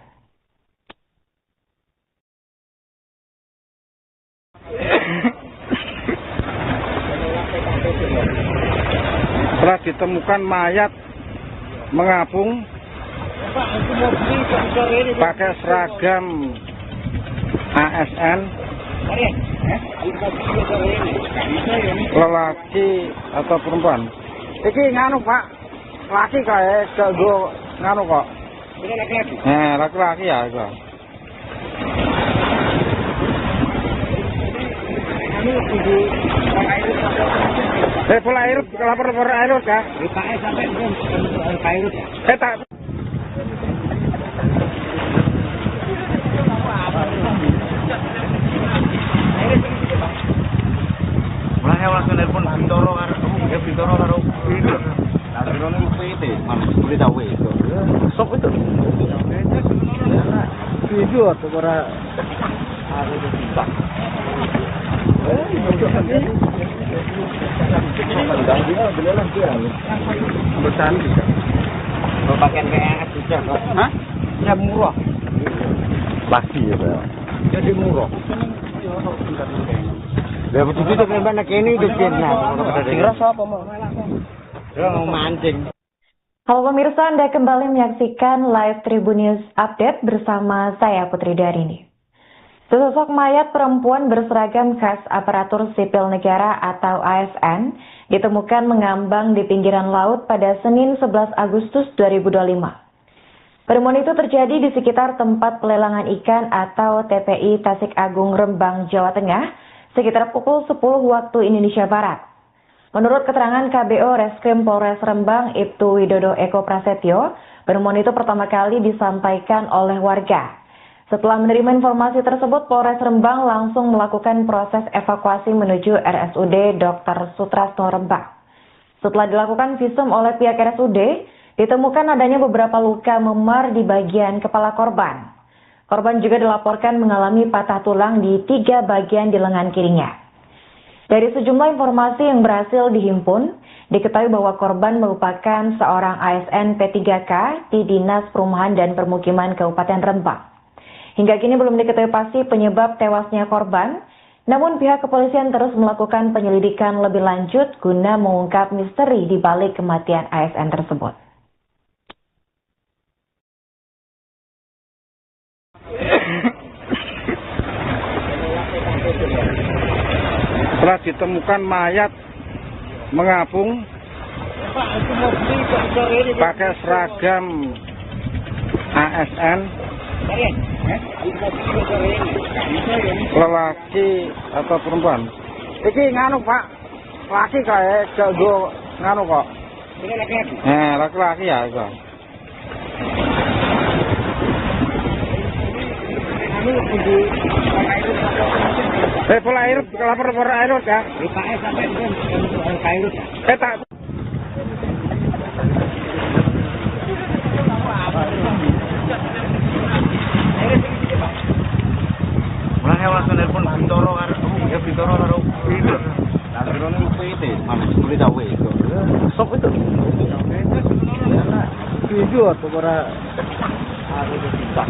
Setelah ditemukan mayat mengapung pakai seragam ASN, lelaki atau perempuan. Iki nganu Pak, laki kayak go nganu kok. Ini laki-laki. Laki-laki ya itu. Pola air, lapor air kah? Dipakai sampai air. Tak. Mulanya langsung telepon Bintoro karo video. Akhirnya PT, mana boleh tahu itu. Sok itu. Video atau para ada di kita. Besan bisa. Kalau pakai PNS sudah kok. Hah? Ya murah. Pasti ya, Pak. Jadi murah. Ya begitu tuh kan anak ini tuh nah. Kira siapa mau? Mau mancing. Halo pemirsa, Anda kembali menyaksikan live Tribun News Update bersama saya Putri Darini. Sesosok mayat perempuan berseragam khas aparatur sipil negara atau ASN ditemukan mengambang di pinggiran laut pada Senin 11 Agustus 2025. Penemuan itu terjadi di sekitar tempat pelelangan ikan atau TPI Tasik Agung Rembang, Jawa Tengah, sekitar pukul 10 waktu Indonesia Barat. Menurut keterangan KBO Reskrim Polres Rembang, Ibtu Widodo Eko Prasetyo, penemuan itu pertama kali disampaikan oleh warga. Setelah menerima informasi tersebut, Polres Rembang langsung melakukan proses evakuasi menuju RSUD Dr. Sutrasno Rembang. Setelah dilakukan visum oleh pihak RSUD, ditemukan adanya beberapa luka memar di bagian kepala korban. Korban juga dilaporkan mengalami patah tulang di 3 bagian di lengan kirinya. Dari sejumlah informasi yang berhasil dihimpun, diketahui bahwa korban merupakan seorang ASN P3K di Dinas Perumahan dan Permukiman Kabupaten Rembang. Hingga kini belum diketahui pasti penyebab tewasnya korban, namun pihak kepolisian terus melakukan penyelidikan lebih lanjut guna mengungkap misteri di balik kematian ASN tersebut. Setelah ditemukan mayat mengapung pakai seragam ASN, lelaki atau perempuan. Iki nganu Pak, laki kayak go nganu kok. Ini laki-laki. Laki-laki ya itu. Pola air, lapor air ya. PKS sampai itu air. Tak. Mulai langsung telepon Bintoro karo ya Bintoro karo Bintoro. Lah terus itu mana boleh tahu itu. Sok itu. Video atau para ada di kita.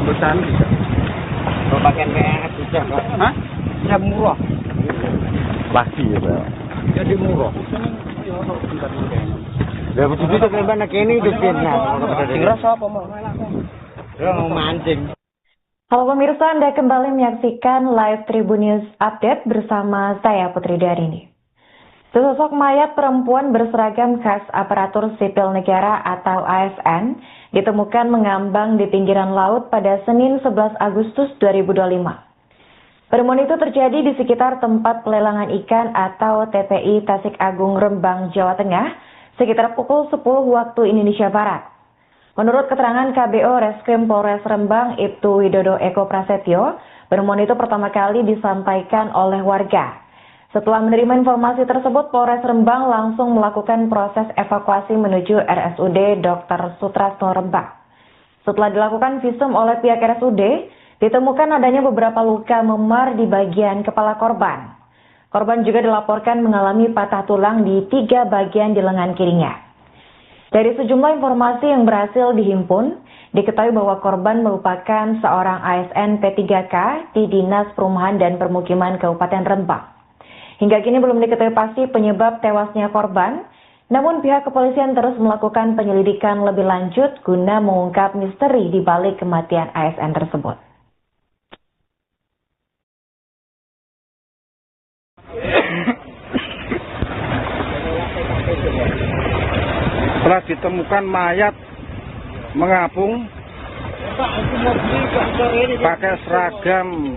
Besan bisa. Kalau pakai PNS bisa kok. Hah? Ya murah. Pasti ya, Pak. Jadi murah. Ya begitu tuh kan ini duitnya. Ngerasa apa mau? Ya mau mancing. Halo pemirsa, Anda kembali menyaksikan live Tribun News Update bersama saya Putri Darini. Sesosok mayat perempuan berseragam khas aparatur sipil negara atau ASN ditemukan mengambang di pinggiran laut pada Senin 11 Agustus 2025. Penemuan itu terjadi di sekitar tempat pelelangan ikan atau TPI Tasik Agung Rembang, Jawa Tengah, sekitar pukul 10 waktu Indonesia Barat. Menurut keterangan KBO Reskrim Polres Rembang, Ibtu Widodo Eko Prasetyo, penemuan itu pertama kali disampaikan oleh warga. Setelah menerima informasi tersebut, Polres Rembang langsung melakukan proses evakuasi menuju RSUD Dr. Sutrasno Rembang. Setelah dilakukan visum oleh pihak RSUD, ditemukan adanya beberapa luka memar di bagian kepala korban. Korban juga dilaporkan mengalami patah tulang di 3 bagian di lengan kirinya. Dari sejumlah informasi yang berhasil dihimpun, diketahui bahwa korban merupakan seorang ASN P3K di Dinas Perumahan dan Permukiman Kabupaten Rembang. Hingga kini belum diketahui pasti penyebab tewasnya korban, namun pihak kepolisian terus melakukan penyelidikan lebih lanjut guna mengungkap misteri di balik kematian ASN tersebut. Setelah ditemukan mayat mengapung pakai seragam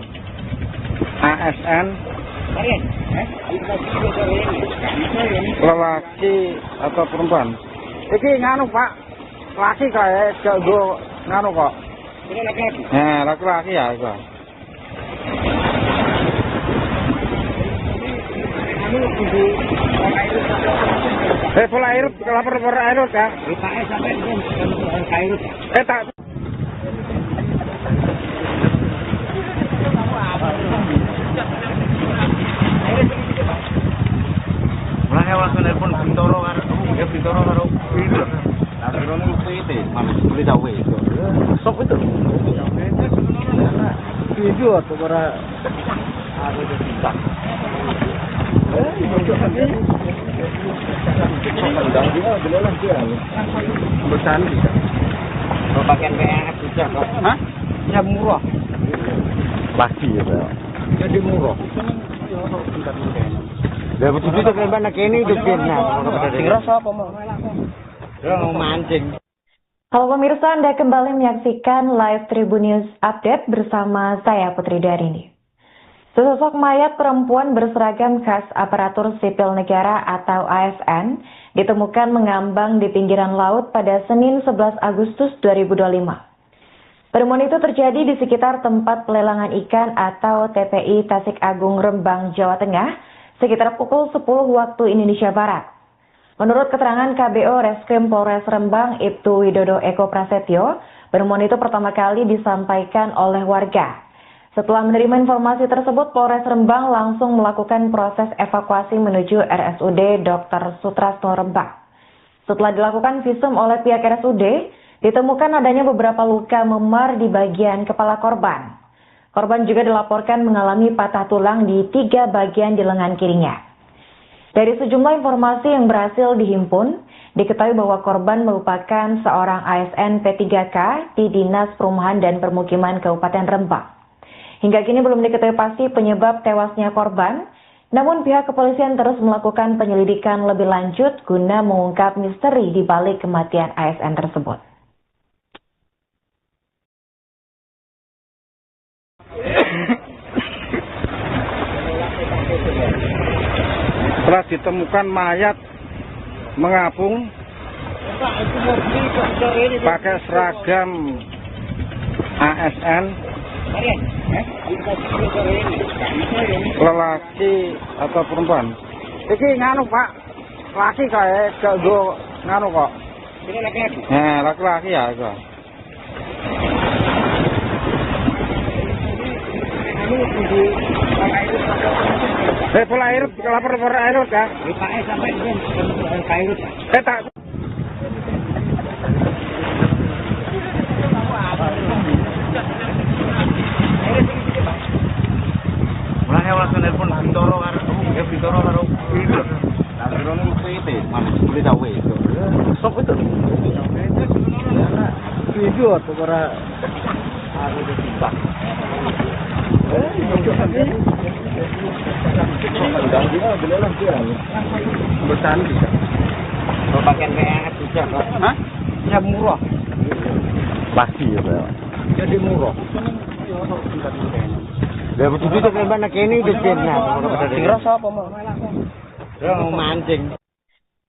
ASN, lelaki atau perempuan. Iki nganu Pak, laki kayak jago nganu kok. Ini laki-laki. Nah, laki-laki ya itu. Pola air, lapor air ya. PKS sampai itu air. Tak. Mulai langsung telepon Bintoro karo ya Bintoro karo Bintoro. Lah terus itu mana boleh tahu itu. Sok itu. Video atau para ada di kita. Besan bisa. Kalau pakai PNS bisa kok. Hah? Ya murah. Pasti ya, Pak. Jadi murah. Ya begitu tuh kan ini duitnya. Ngerasa apa mau? Ya mau mancing. Halo pemirsa, Anda kembali menyaksikan live Tribun News Update bersama saya Putri Darini. Sesosok mayat perempuan berseragam khas aparatur sipil negara atau ASN ditemukan mengambang di pinggiran laut pada Senin 11 Agustus 2025. Penemuan itu terjadi di sekitar tempat pelelangan ikan atau TPI Tasik Agung Rembang, Jawa Tengah, sekitar pukul 10 waktu Indonesia Barat. Menurut keterangan KBO Reskrim Polres Rembang, Ibtu Widodo Eko Prasetyo, penemuan itu pertama kali disampaikan oleh warga. Setelah menerima informasi tersebut, Polres Rembang langsung melakukan proses evakuasi menuju RSUD Dr. Sutrasno Rembang. Setelah dilakukan visum oleh pihak RSUD, ditemukan adanya beberapa luka memar di bagian kepala korban. Korban juga dilaporkan mengalami patah tulang di 3 bagian di lengan kirinya. Dari sejumlah informasi yang berhasil dihimpun, diketahui bahwa korban merupakan seorang ASN P3K di Dinas Perumahan dan Permukiman Kabupaten Rembang. Hingga kini belum diketahui pasti penyebab tewasnya korban, namun pihak kepolisian terus melakukan penyelidikan lebih lanjut guna mengungkap misteri di balik kematian ASN tersebut. Setelah ditemukan mayat mengapung pakai seragam ASN, lelaki atau perempuan? Iki nganu Pak, laki kayak gak go nganu kok. Ini laki-laki? Laki-laki ya itu. Pola air, lapor air ya? Pak sampai air. Tak. Mulanya langsung telepon Bintoro karo Bintoro karo Bintoro. Bintoro itu mana boleh tahu itu. Sok itu. Video atau para ada di Pak. Besan bisa. Kalau pakai PNS bisa kok. Hah? Ya murah. Pasti ya, Pak. Jadi murah. Ya betul itu kan banyak ini di sini. Rasa apa mau? Ya mau mancing.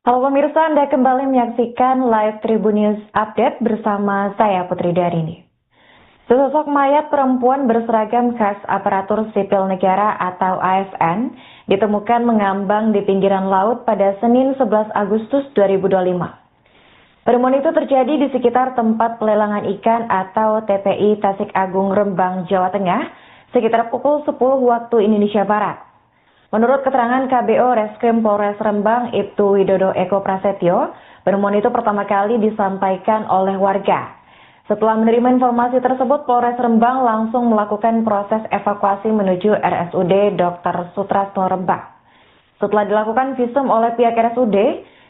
Halo pemirsa, Anda kembali menyaksikan live Tribun News Update bersama saya Putri Darini. Sesosok mayat perempuan berseragam khas aparatur sipil negara atau ASN ditemukan mengambang di pinggiran laut pada Senin 11 Agustus 2025. Penemuan itu terjadi di sekitar tempat pelelangan ikan atau TPI Tasik Agung Rembang, Jawa Tengah, sekitar pukul 10 waktu Indonesia Barat. Menurut keterangan KBO Reskrim Polres Rembang, Ibtu Widodo Eko Prasetyo, penemuan itu pertama kali disampaikan oleh warga. Setelah menerima informasi tersebut, Polres Rembang langsung melakukan proses evakuasi menuju RSUD Dr. Sutrasno Rembang. Setelah dilakukan visum oleh pihak RSUD,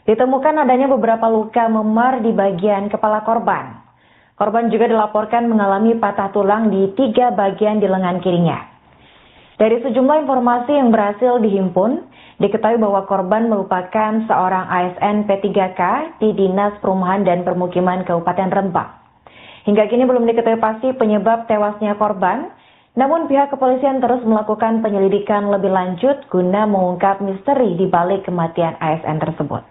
ditemukan adanya beberapa luka memar di bagian kepala korban. Korban juga dilaporkan mengalami patah tulang di 3 bagian di lengan kirinya. Dari sejumlah informasi yang berhasil dihimpun, diketahui bahwa korban merupakan seorang ASN P3K di Dinas Perumahan dan Permukiman Kabupaten Rembang. Hingga kini belum diketahui pasti penyebab tewasnya korban, namun pihak kepolisian terus melakukan penyelidikan lebih lanjut guna mengungkap misteri di balik kematian ASN tersebut.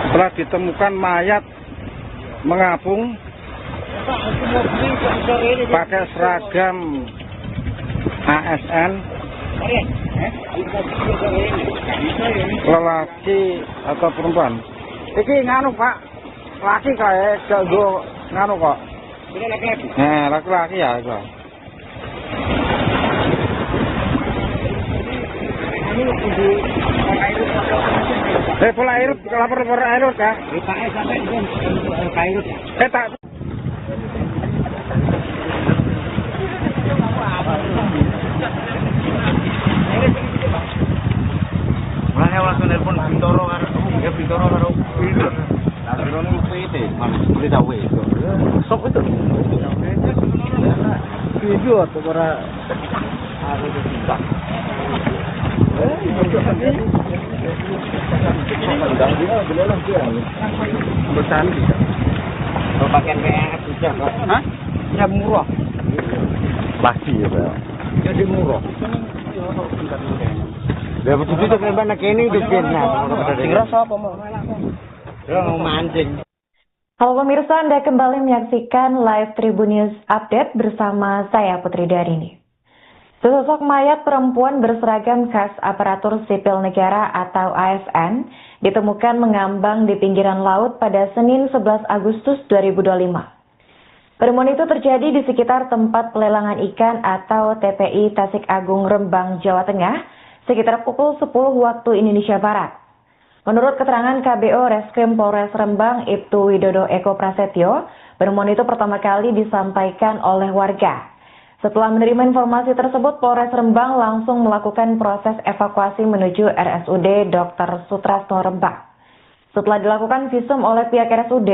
Setelah ditemukan mayat mengapung pakai seragam ASN, lelaki atau perempuan? Iki nganu Pak, laki kayak gak go nganu kok. Ini laki-laki? Laki-laki ya itu. Pola air, lapor air ya? Pak sampai air. Tak. Mulanya langsung telepon Bintoro karo Bintoro karo Bintoro. Bintoro itu mana boleh tahu itu. Sok itu. Video atau para ada di Pak. Besan bisa. Kalau pakai PNS bisa kok. Hah? Ya murah. Pasti ya, Pak. Jadi murah. Ya betul itu kan banyak ini di sini. Rasa apa mau? Ya mau mancing. Halo pemirsa, Anda kembali menyaksikan live Tribun News Update bersama saya Putri Darini. Sesosok mayat perempuan berseragam khas aparatur sipil negara atau ASN ditemukan mengambang di pinggiran laut pada Senin 11 Agustus 2025. Penemuan itu terjadi di sekitar tempat pelelangan ikan atau TPI Tasik Agung Rembang, Jawa Tengah, sekitar pukul 10 waktu Indonesia Barat. Menurut keterangan KBO Reskrim Polres Rembang, Ibtu Widodo Eko Prasetyo, penemuan itu pertama kali disampaikan oleh warga. Setelah menerima informasi tersebut, Polres Rembang langsung melakukan proses evakuasi menuju RSUD Dr. Sutrasno Rembang. Setelah dilakukan visum oleh pihak RSUD,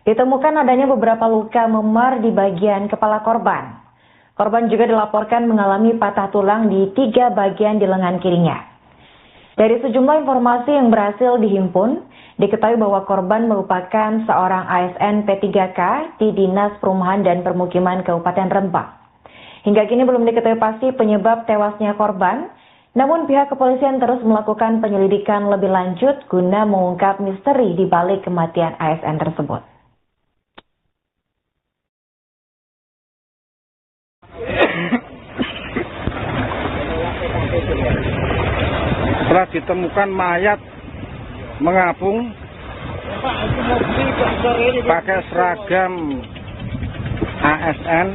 ditemukan adanya beberapa luka memar di bagian kepala korban. Korban juga dilaporkan mengalami patah tulang di 3 bagian di lengan kirinya. Dari sejumlah informasi yang berhasil dihimpun, diketahui bahwa korban merupakan seorang ASN P3K di Dinas Perumahan dan Permukiman Kabupaten Rembang. Hingga kini belum diketahui pasti penyebab tewasnya korban, namun pihak kepolisian terus melakukan penyelidikan lebih lanjut guna mengungkap misteri di balik kematian ASN tersebut. Setelah ditemukan mayat mengapung pakai seragam ASN,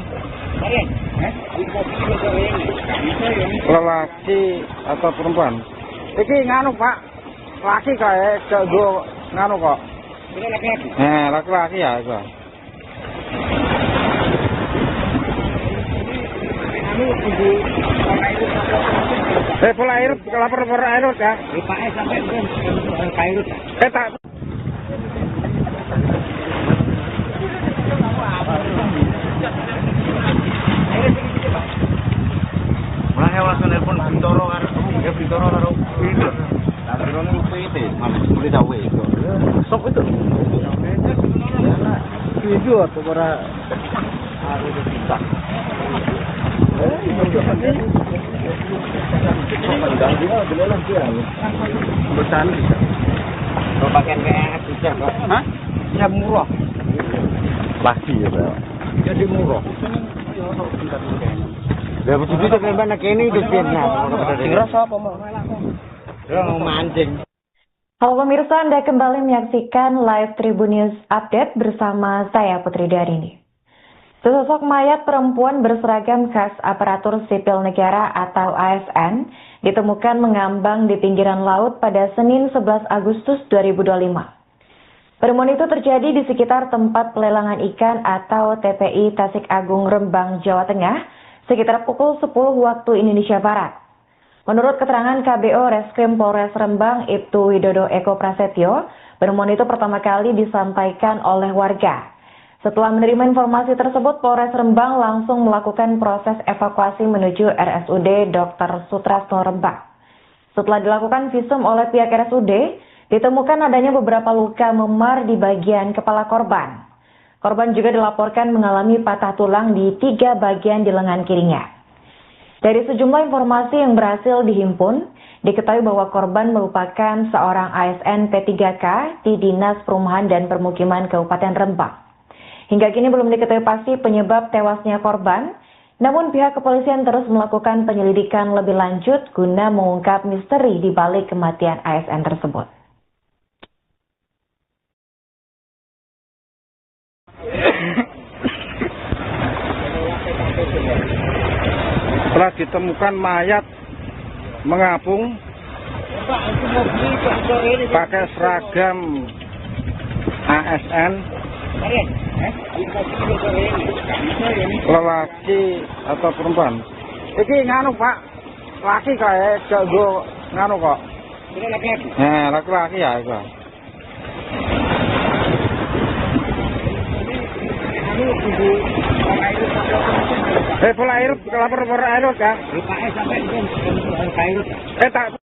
lelaki atau perempuan. Iki nganu Pak, laki kayak jago nganu kok. Laki-laki ya itu. Pola air, lapor air ya. Pak sampai air. Tak. Mulai hewan telepon Bintoro karo ya Bintoro karo itu. Lah terus itu malah boleh tahu itu. Sok itu. Itu atau para harus bisa. Bertahan bisa. Kalau pakaian PNS bisa kok. Hah? Ya murah. Pasti ya Pak. Jadi murah. Ya begitu tuh kan banyak ini dusirnya. Ngerasa apa mau? Ya mau mancing. Halo pemirsa, Anda kembali menyaksikan live Tribun News Update bersama saya Putri Darini. Sesosok mayat perempuan berseragam khas aparatur sipil negara atau ASN ditemukan mengambang di pinggiran laut pada Senin 11 Agustus 2025. Penemuan itu terjadi di sekitar tempat pelelangan ikan atau TPI Tasik Agung Rembang, Jawa Tengah, sekitar pukul 10 waktu Indonesia Barat. Menurut keterangan KBO Reskrim Polres Rembang, Ibtu Widodo Eko Prasetyo, penemuan itu pertama kali disampaikan oleh warga. Setelah menerima informasi tersebut, Polres Rembang langsung melakukan proses evakuasi menuju RSUD Dr. Sutrasno Rembang. Setelah dilakukan visum oleh pihak RSUD, ditemukan adanya beberapa luka memar di bagian kepala korban. Korban juga dilaporkan mengalami patah tulang di 3 bagian di lengan kirinya. Dari sejumlah informasi yang berhasil dihimpun, diketahui bahwa korban merupakan seorang ASN P3K di Dinas Perumahan dan Permukiman Kabupaten Rembang. Hingga kini belum diketahui pasti penyebab tewasnya korban, namun pihak kepolisian terus melakukan penyelidikan lebih lanjut guna mengungkap misteri di balik kematian ASN tersebut. Setelah ditemukan mayat mengapung pakai seragam ASN, lelaki atau perempuan. Iki nganu Pak, laki kayak jago nganu kok. Laki-laki ya itu. Pola air, lapor air ya. Pak sampai air. Tak.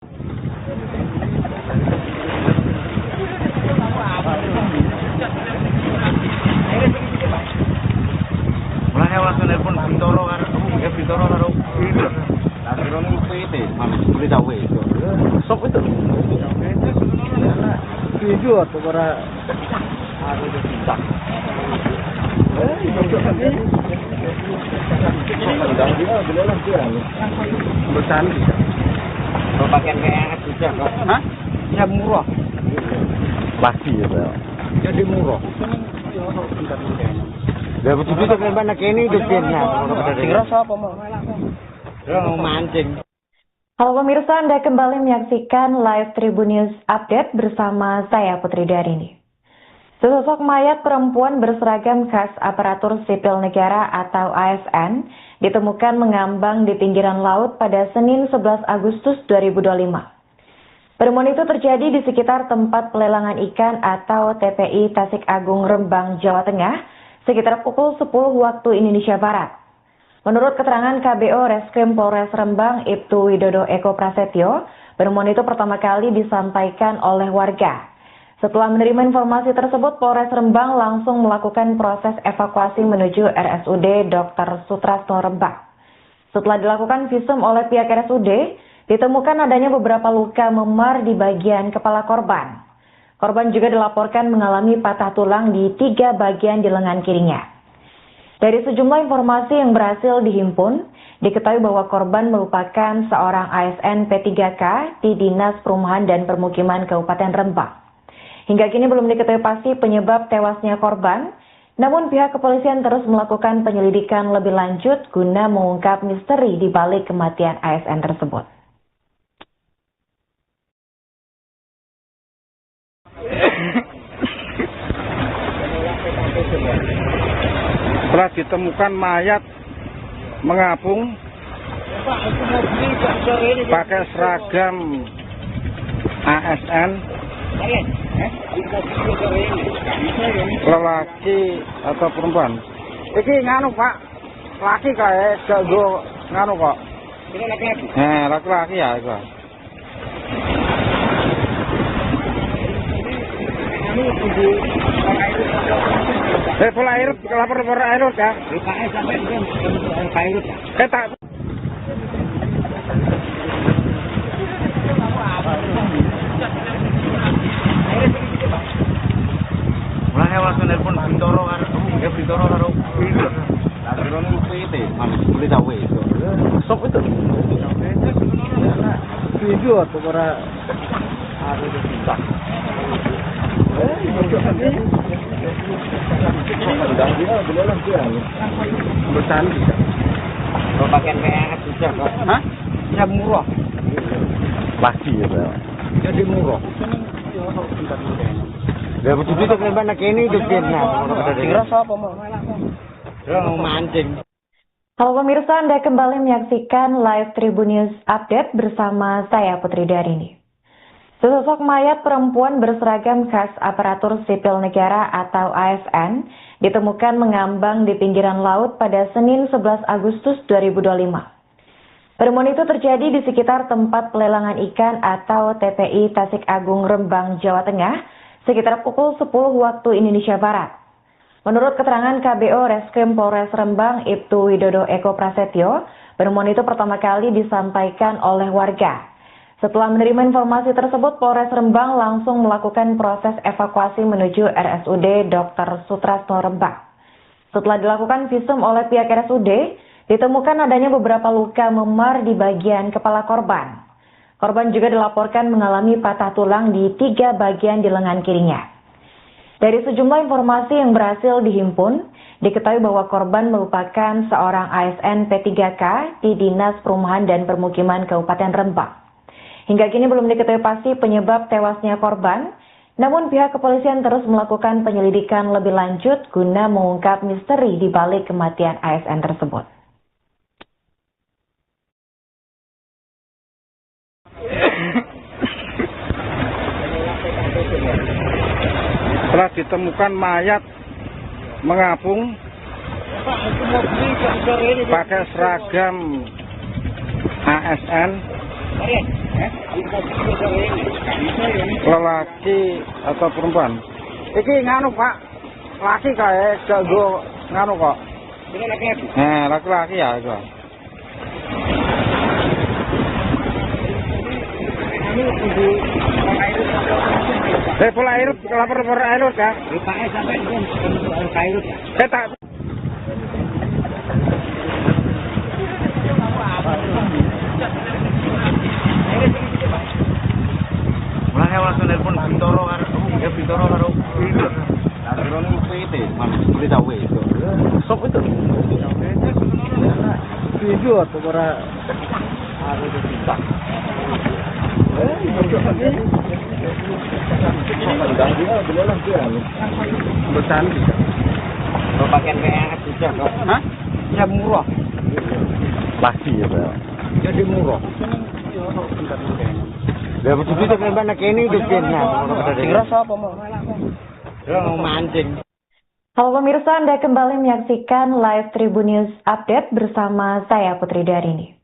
Mulai hewan telepon Bintoro karo ya Bintoro karo itu. Lah terus itu malah boleh tahu itu. Sok itu. Itu atau para harus bisa. Bertahan bisa. Kalau pakaian PNS bisa kok. Hah? Ya murah. Pasti ya Pak. Jadi murah. Ya begitu tuh kan banyak ini dusirnya. Ngerasa apa mau? Ya mau mancing. Halo pemirsa, Anda kembali menyaksikan live Tribun News Update bersama saya Putri Darini. Sesosok mayat perempuan berseragam khas aparatur sipil negara atau ASN ditemukan mengambang di pinggiran laut pada Senin 11 Agustus 2025. Penemuan itu terjadi di sekitar tempat pelelangan ikan atau TPI Tasik Agung Rembang, Jawa Tengah, sekitar pukul 10 waktu Indonesia Barat. Menurut keterangan KBO Reskrim Polres Rembang, Ibtu Widodo Eko Prasetyo, penemuan itu pertama kali disampaikan oleh warga. Setelah menerima informasi tersebut, Polres Rembang langsung melakukan proses evakuasi menuju RSUD Dr. Sutrasno Rembang. Setelah dilakukan visum oleh pihak RSUD, ditemukan adanya beberapa luka memar di bagian kepala korban. Korban juga dilaporkan mengalami patah tulang di 3 bagian di lengan kirinya. Dari sejumlah informasi yang berhasil dihimpun, diketahui bahwa korban merupakan seorang ASN P3K di Dinas Perumahan dan Permukiman Kabupaten Rembang. Hingga kini belum diketahui pasti penyebab tewasnya korban, namun pihak kepolisian terus melakukan penyelidikan lebih lanjut guna mengungkap misteri di balik kematian ASN tersebut. Setelah ditemukan mayat mengapung pakai seragam ASN, lelaki atau perempuan? Iki nganu Pak, laki kayak jago nganu kok. Ini laki-laki? Laki-laki ya itu. Pola air, lapor air ya? Sampai air ya? Tak. Lah hewan telepon Bintoro karo Bintoro karo Bintoro itu boleh tahu itu. Sok itu. Video atau para ada di sini. Besan bisa. Kalau pakaian PNS bisa kok. Hah? Ya murah. Pasti ya, Pak. Jadi murah. Ya begitu tuh kan anak ini dukirnya. Kira apa mau? Mau mancing. Halo pemirsa, Anda kembali menyaksikan live Tribun News Update bersama saya Putri Darini. Sesosok mayat perempuan berseragam khas aparatur sipil negara atau ASN ditemukan mengambang di pinggiran laut pada Senin 11 Agustus 2025. Penemuan itu terjadi di sekitar tempat pelelangan ikan atau TPI Tasik Agung Rembang, Jawa Tengah, sekitar pukul 10 waktu Indonesia Barat. Menurut keterangan KBO Reskrim Polres Rembang, Ibtu Widodo Eko Prasetyo, penemuan itu pertama kali disampaikan oleh warga. Setelah menerima informasi tersebut, Polres Rembang langsung melakukan proses evakuasi menuju RSUD Dr. Sutrasno Rembang. Setelah dilakukan visum oleh pihak RSUD, ditemukan adanya beberapa luka memar di bagian kepala korban. Korban juga dilaporkan mengalami patah tulang di 3 bagian di lengan kirinya. Dari sejumlah informasi yang berhasil dihimpun, diketahui bahwa korban merupakan seorang ASN P3K di Dinas Perumahan dan Permukiman Kabupaten Rembang. Hingga kini belum diketahui pasti penyebab tewasnya korban, namun pihak kepolisian terus melakukan penyelidikan lebih lanjut guna mengungkap misteri di balik kematian ASN tersebut. Setelah ditemukan mayat mengapung pakai seragam ASN, lelaki atau perempuan? Iki nganu Pak, laki kayak jago nganu kok. Ini laki-laki? Laki-laki ya itu. Pola air, lapor air ya? Sampai air ya? Tak. Lah hewan telepon Bintoro karo Bintoro karo Bintoro itu boleh tahu itu. Sok itu. Video atau para ada di sini. Besan bisa. Kalau pakaian PNS bisa kok. Hah? Ya murah. Pasti ya, Pak. Jadi murah. Ya begitu tuh kan anak ini dukirnya. Kira apa mau? Mau mancing. Halo pemirsa, Anda kembali menyaksikan live Tribun News Update bersama saya Putri Darini.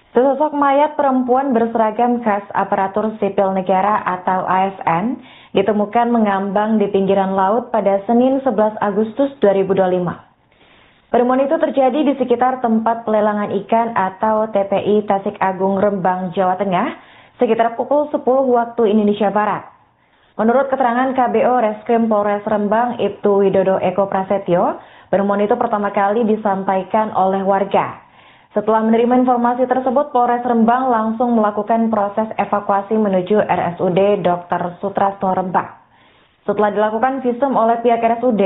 Sesosok mayat perempuan berseragam khas aparatur sipil negara atau ASN ditemukan mengambang di pinggiran laut pada Senin 11 Agustus 2025. Pertemuan itu terjadi di sekitar tempat pelelangan ikan atau TPI Tasik Agung Rembang, Jawa Tengah, sekitar pukul 10 waktu Indonesia Barat. Menurut keterangan KBO Reskrim Polres Rembang, Ibtu Widodo Eko Prasetyo, pertemuan itu pertama kali disampaikan oleh warga. Setelah menerima informasi tersebut, Polres Rembang langsung melakukan proses evakuasi menuju RSUD Dr. Sutrasno Rembang. Setelah dilakukan visum oleh pihak RSUD,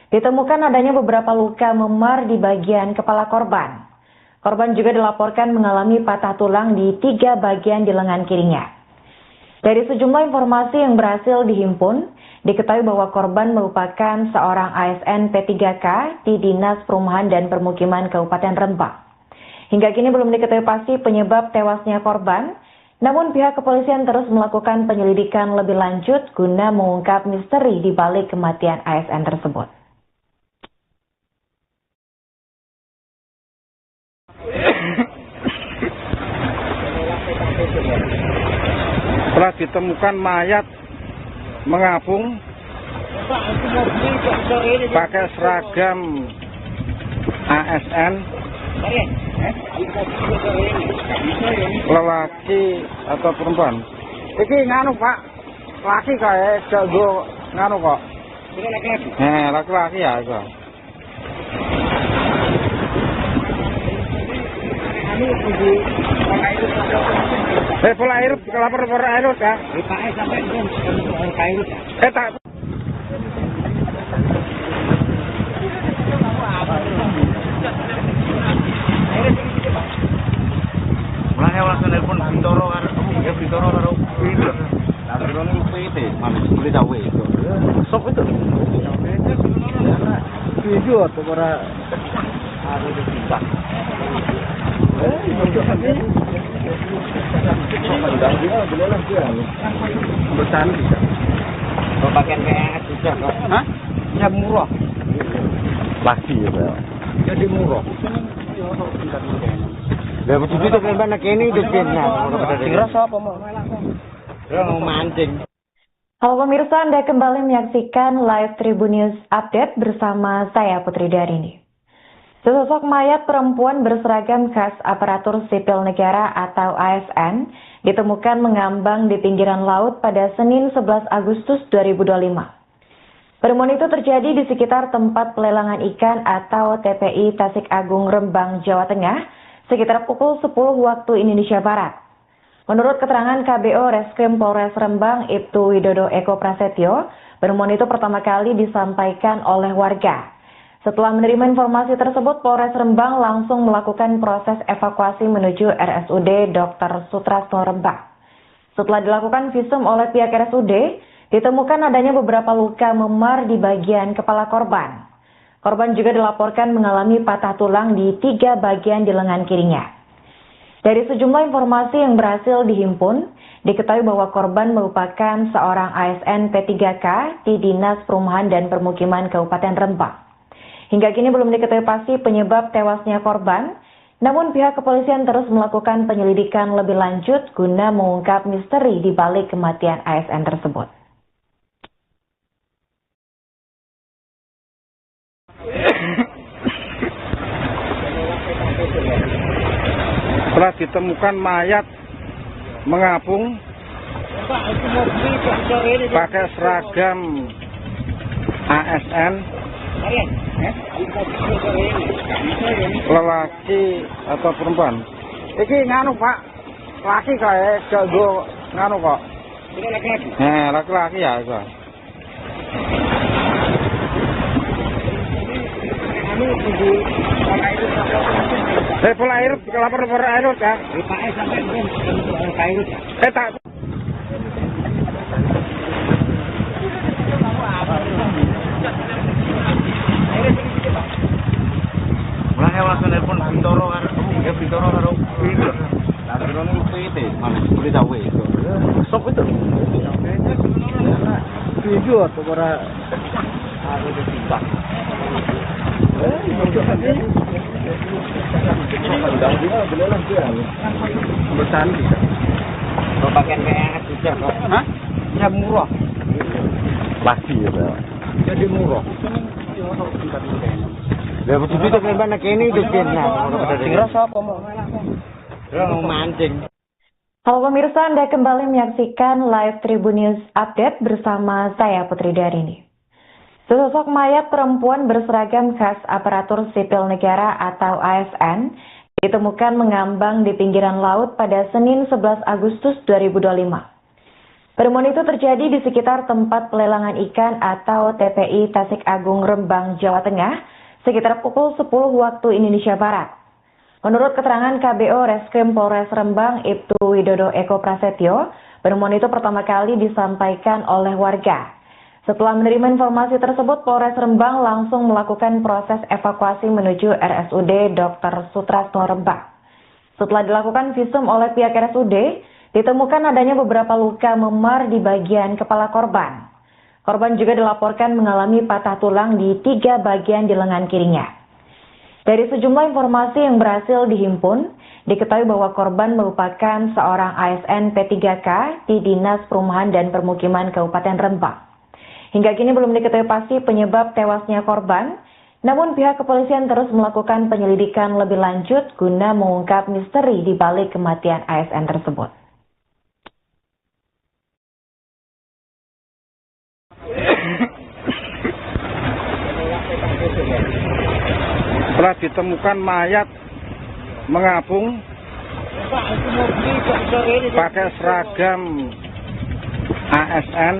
ditemukan adanya beberapa luka memar di bagian kepala korban. Korban juga dilaporkan mengalami patah tulang di 3 bagian di lengan kirinya. Dari sejumlah informasi yang berhasil dihimpun, diketahui bahwa korban merupakan seorang ASN P3K di Dinas Perumahan dan Permukiman Kabupaten Rembang. Hingga kini belum diketahui pasti penyebab tewasnya korban, namun pihak kepolisian terus melakukan penyelidikan lebih lanjut guna mengungkap misteri di balik kematian ASN tersebut. Setelah ditemukan mayat mengapung pakai seragam ASN, lelaki atau perempuan? Iki nganu Pak, laki kayak jago nganu kok. Laki-laki ya itu. Pola air, kelapar air ya. Sampai air. Tak. Mulanya langsung telepon Bintoro kan, ya Bintoro karo itu. Bintoro ini PT, mana boleh tahu itu. Sok itu. Itu atau para ada di kita. Besan bisa. Pakaian PNS bisa kok. Hah? Ya murah. Pasti ya. Jadi murah. Lah begitu tuh kan kene itu kena. Kira sapa mau? Ya mau mancing. Halo pemirsa, Anda kembali menyaksikan live Tribun News Update bersama saya Putri Darini. Sesosok mayat perempuan berseragam khas aparatur sipil negara atau ASN ditemukan mengambang di pinggiran laut pada Senin 11 Agustus 2025. Pertemuan itu terjadi di sekitar tempat pelelangan ikan atau TPI Tasik Agung Rembang, Jawa Tengah, sekitar pukul 10 waktu Indonesia Barat. Menurut keterangan KBO Reskrim Polres Rembang, Ibtu Widodo Eko Prasetyo, pertemuan itu pertama kali disampaikan oleh warga. Setelah menerima informasi tersebut, Polres Rembang langsung melakukan proses evakuasi menuju RSUD Dr. Sutrasno Rembang. Setelah dilakukan visum oleh pihak RSUD, ditemukan adanya beberapa luka memar di bagian kepala korban. Korban juga dilaporkan mengalami patah tulang di 3 bagian di lengan kirinya. Dari sejumlah informasi yang berhasil dihimpun, diketahui bahwa korban merupakan seorang ASN P3K di Dinas Perumahan dan Permukiman Kabupaten Rembang. Hingga kini belum diketahui pasti penyebab tewasnya korban, namun pihak kepolisian terus melakukan penyelidikan lebih lanjut guna mengungkap misteri di balik kematian ASN tersebut. Setelah ditemukan mayat mengapung pakai seragam ASN, lelaki atau perempuan? Iki nganu Pak, laki kayak jago nganu kok. Laki-laki ya itu. Pola air, kelapar air ya. Sampai air. Tak. Mulanya langsung telepon Bintoro kan, ya Bintoro karo itu. Bintoro ini PT, mana boleh tahu itu. Sok itu. Itu atau para ada di kita. Besan bisa. Pakaian PNS bisa kok. Hah? Ya murah. Pasti ya. Jadi murah. Ya begitu tuh kan kene itu kena. Kira sapa mau? Mau mancing. Halo pemirsa, Anda kembali menyaksikan live Tribun News Update bersama saya Putri Darini. Sesosok mayat perempuan berseragam khas aparatur sipil negara atau ASN ditemukan mengambang di pinggiran laut pada Senin 11 Agustus 2025. Penemuan itu terjadi di sekitar tempat pelelangan ikan atau TPI Tasik Agung Rembang, Jawa Tengah, sekitar pukul 10 waktu Indonesia Barat. Menurut keterangan KBO Reskrim Polres Rembang, Ibtu Widodo Eko Prasetyo, penemuan itu pertama kali disampaikan oleh warga. Setelah menerima informasi tersebut, Polres Rembang langsung melakukan proses evakuasi menuju RSUD Dr. Sutrasno Rembang. Setelah dilakukan visum oleh pihak RSUD, ditemukan adanya beberapa luka memar di bagian kepala korban. Korban juga dilaporkan mengalami patah tulang di 3 bagian di lengan kirinya. Dari sejumlah informasi yang berhasil dihimpun, diketahui bahwa korban merupakan seorang ASN P3K di Dinas Perumahan dan Permukiman Kabupaten Rembang. Hingga kini belum diketahui pasti penyebab tewasnya korban, namun pihak kepolisian terus melakukan penyelidikan lebih lanjut guna mengungkap misteri di balik kematian ASN tersebut. Setelah ditemukan mayat mengapung pakai seragam ASN,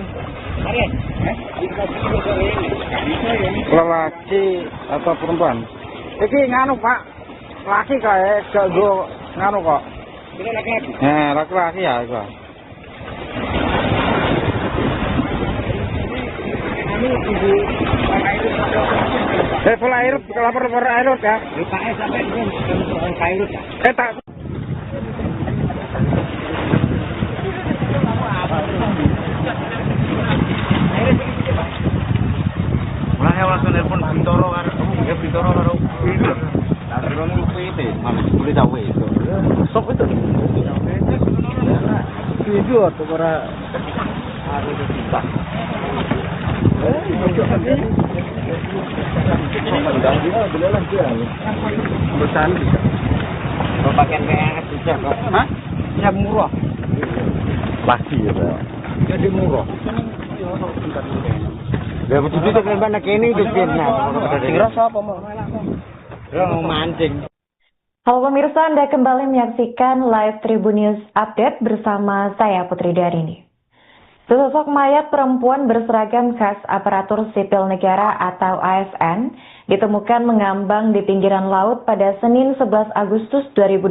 lelaki atau perempuan. Iki nganu Pak, laki kayak jago nganu kok. Ini laki-laki. Laki-laki ya itu. Pola air, lapor air ya. Lupae sampai air ya. Tak. Lah ya langsung telepon Bintoro karo ya Bintoro karo. Lah terus itu mami boleh tahu itu. Sok itu. Video atau para ada di sini. Besan bisa. Kalau pakaian PNS bisa kok. Hah? Ya murah. Pasti ya, Pak. Jadi murah. Ya begitu tuh kan kene itu kena. Kira sapa mau? Mau mancing. Halo pemirsa, Anda kembali menyaksikan live Tribun News Update bersama saya Putri Darini. Sesosok mayat perempuan berseragam khas aparatur sipil negara atau ASN ditemukan mengambang di pinggiran laut pada Senin 11 Agustus 2025.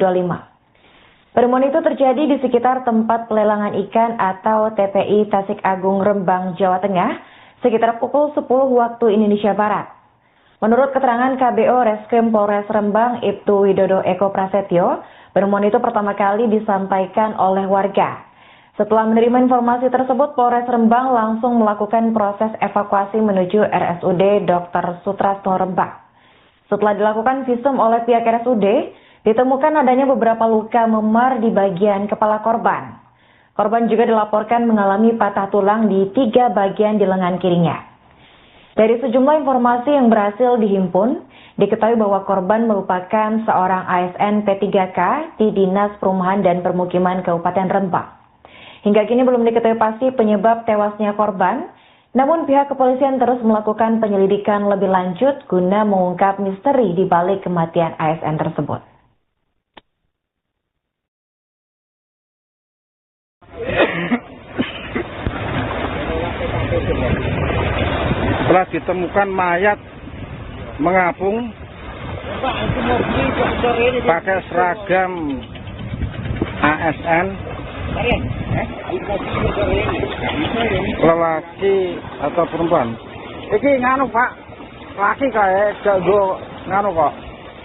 Penemuan itu terjadi di sekitar tempat pelelangan ikan atau TPI Tasik Agung Rembang, Jawa Tengah, sekitar pukul 10 waktu Indonesia Barat. Menurut keterangan KBO Reskrim Polres Rembang, Ibtu Widodo Eko Prasetyo, penemuan itu pertama kali disampaikan oleh warga. Setelah menerima informasi tersebut, Polres Rembang langsung melakukan proses evakuasi menuju RSUD Dr. Sutrasno Rembang. Setelah dilakukan visum oleh pihak RSUD, ditemukan adanya beberapa luka memar di bagian kepala korban. Korban juga dilaporkan mengalami patah tulang di 3 bagian di lengan kirinya. Dari sejumlah informasi yang berhasil dihimpun, diketahui bahwa korban merupakan seorang ASN P3K di Dinas Perumahan dan Permukiman Kabupaten Rembang. Hingga kini belum diketahui pasti penyebab tewasnya korban, namun pihak kepolisian terus melakukan penyelidikan lebih lanjut guna mengungkap misteri di balik kematian ASN tersebut. Setelah ditemukan mayat mengapung pakai seragam ASN, lelaki atau perempuan. Iki nganu Pak, laki kayak jago nganu kok.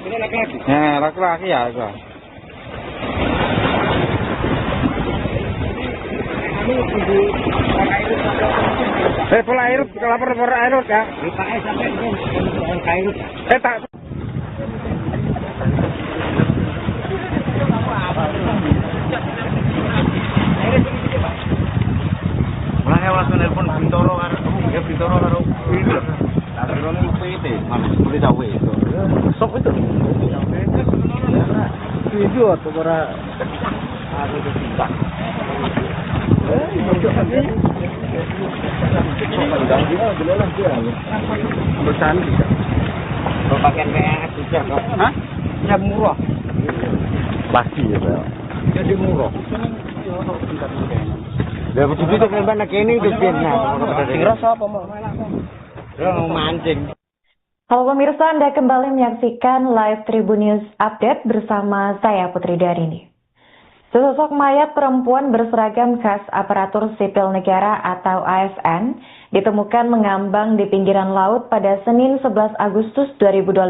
Ini laki-laki. Laki-laki ya itu. Pola air, lapor air ya. Lupae sampai air. Tak. Lah ya langsung telepon Bintoro karo ya Bintoro karo. Lah terus itu mami boleh tahu itu. Tujuh atau para aku bisa. Besan bisa. Kalau pakai PNS bisa kok. Hah? Ya murah. Pasti ya, Pak. Jadi murah. Dia begitu tuh kan nak ini tuh pinnya. Rasa apa mau? Mau mancing. Halo pemirsa, Anda kembali menyaksikan live Tribun News Update bersama saya Putri Darini. Sesosok mayat perempuan berseragam khas aparatur sipil negara atau ASN ditemukan mengambang di pinggiran laut pada Senin 11 Agustus 2025.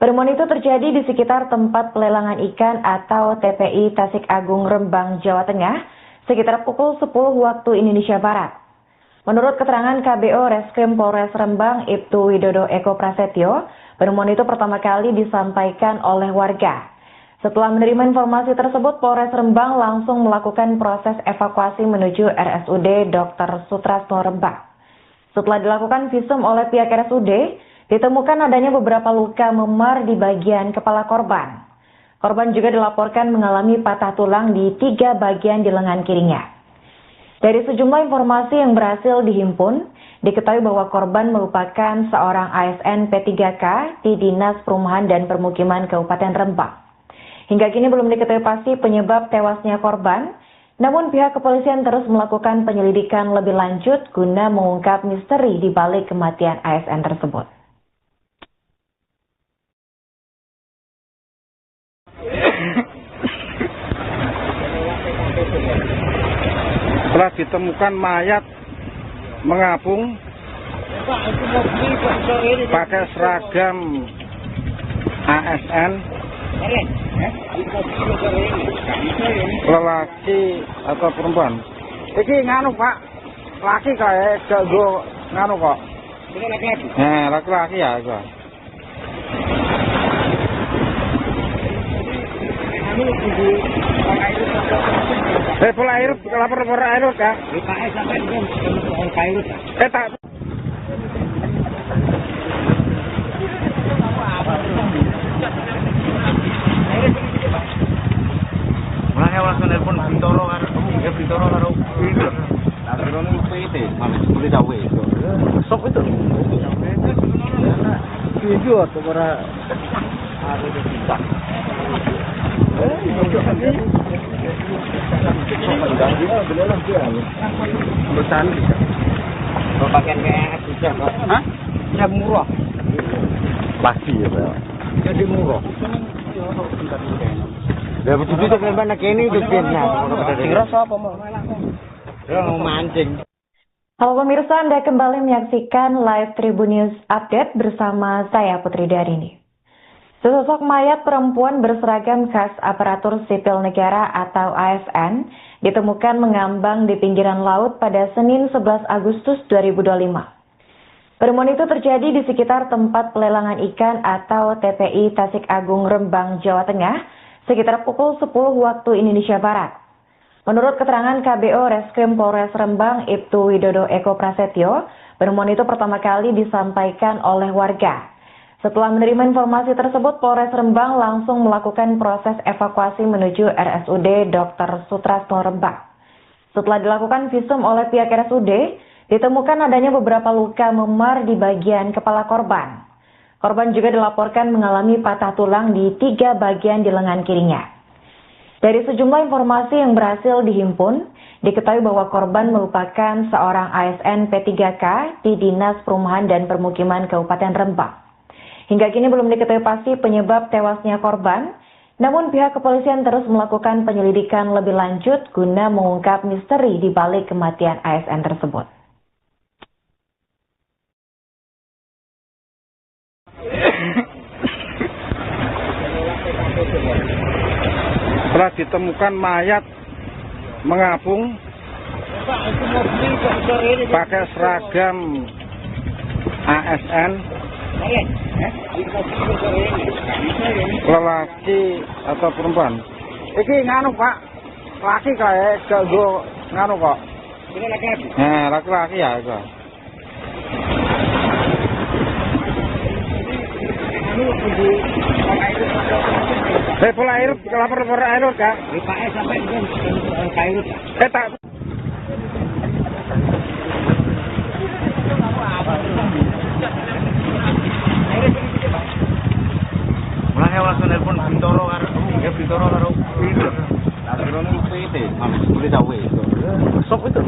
Penemuan itu terjadi di sekitar tempat pelelangan ikan atau TPI Tasik Agung Rembang, Jawa Tengah, sekitar pukul 10 waktu Indonesia Barat. Menurut keterangan KBO Reskrim Polres Rembang, Ibtu Widodo Eko Prasetyo, penemuan itu pertama kali disampaikan oleh warga. Setelah menerima informasi tersebut, Polres Rembang langsung melakukan proses evakuasi menuju RSUD Dr. Sutrasno Rembang. Setelah dilakukan visum oleh pihak RSUD, ditemukan adanya beberapa luka memar di bagian kepala korban. Korban juga dilaporkan mengalami patah tulang di 3 bagian di lengan kirinya. Dari sejumlah informasi yang berhasil dihimpun, diketahui bahwa korban merupakan seorang ASN P3K di Dinas Perumahan dan Permukiman Kabupaten Rembang. Hingga kini belum diketahui pasti penyebab tewasnya korban, namun pihak kepolisian terus melakukan penyelidikan lebih lanjut guna mengungkap misteri di balik kematian ASN tersebut. Setelah ditemukan mayat mengapung pakai seragam ASN, lelaki atau perempuan. Iki nganu Pak, laki kayak jago nganu kok. Laki-laki ya itu. Pola air, lapor air kah? Tak. Mulanya langsung telepon Bintoro kan, ya Bintoro karo itu. Nah, Bintoro itu malah boleh dawe itu. Sok itu. Tujuh atau para aku bisa. Besan bisa. Kalau pakai PNS bisa kok. Hah? Ya murah. Pasti ya, Pak. Jadi murah. Dia begitu tuh kan nak ini tuh pinnya. Rasa apa mau? Mau mancing. Halo pemirsa, Anda kembali menyaksikan live Tribun News Update bersama saya Putri Darini. Sesosok mayat perempuan berseragam khas aparatur sipil negara atau ASN ditemukan mengambang di pinggiran laut pada Senin 11 Agustus 2025. Penemuan itu terjadi di sekitar tempat pelelangan ikan atau TPI Tasik Agung Rembang, Jawa Tengah, sekitar pukul 10 waktu Indonesia Barat. Menurut keterangan KBO Reskrim Polres Rembang, Ibtu Widodo Eko Prasetyo, penemuan itu pertama kali disampaikan oleh warga. Setelah menerima informasi tersebut, Polres Rembang langsung melakukan proses evakuasi menuju RSUD Dr. Sutrasno Rembang. Setelah dilakukan visum oleh pihak RSUD, ditemukan adanya beberapa luka memar di bagian kepala korban. Korban juga dilaporkan mengalami patah tulang di 3 bagian di lengan kirinya. Dari sejumlah informasi yang berhasil dihimpun, diketahui bahwa korban merupakan seorang ASN P3K di Dinas Perumahan dan Permukiman Kabupaten Rembang. Hingga kini belum diketahui pasti penyebab tewasnya korban, namun pihak kepolisian terus melakukan penyelidikan lebih lanjut guna mengungkap misteri di balik kematian ASN tersebut. Setelah ditemukan mayat mengapung pakai seragam ASN, lelaki atau perempuan. Iki nganu Pak, laki kayak jago nganu kok. Laki-laki ya itu. Saya pola air, lapor air kak. Pak sampai air. Saya tak. Mulai langsung telepon Bintoro karo, ya Bintoro karo. Lah terus itu, boleh tahu itu. Sok itu.